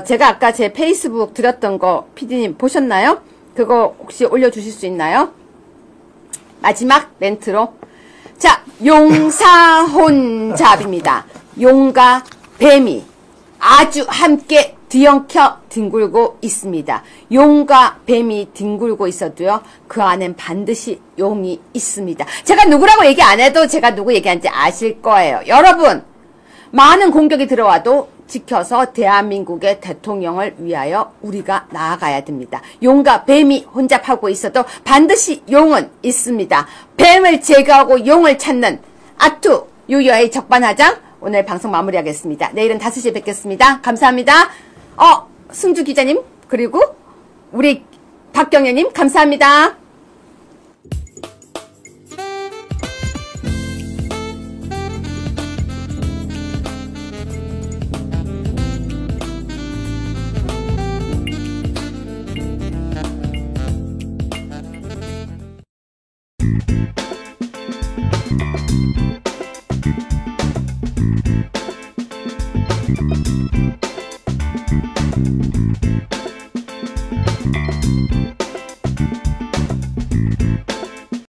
제가 아까 제 페이스북 드렸던 거 PD님 보셨나요? 그거 혹시 올려주실 수 있나요? 마지막 멘트로. 자, 용사혼잡입니다. 용과 뱀이 아주 함께 뒤엉켜 뒹굴고 있습니다. 용과 뱀이 뒹굴고 있어도요, 그 안엔 반드시 용이 있습니다. 제가 누구라고 얘기 안 해도 제가 누구 얘기하는지 아실 거예요. 여러분, 많은 공격이 들어와도 지켜서 대한민국의 대통령을 위하여 우리가 나아가야 됩니다. 용과 뱀이 혼잡하고 있어도 반드시 용은 있습니다. 뱀을 제거하고 용을 찾는 아투 유여의 적반하장, 오늘 방송 마무리하겠습니다. 내일은 5시에 뵙겠습니다. 감사합니다. 승주 기자님, 그리고 우리 박경애님 감사합니다. Thank you.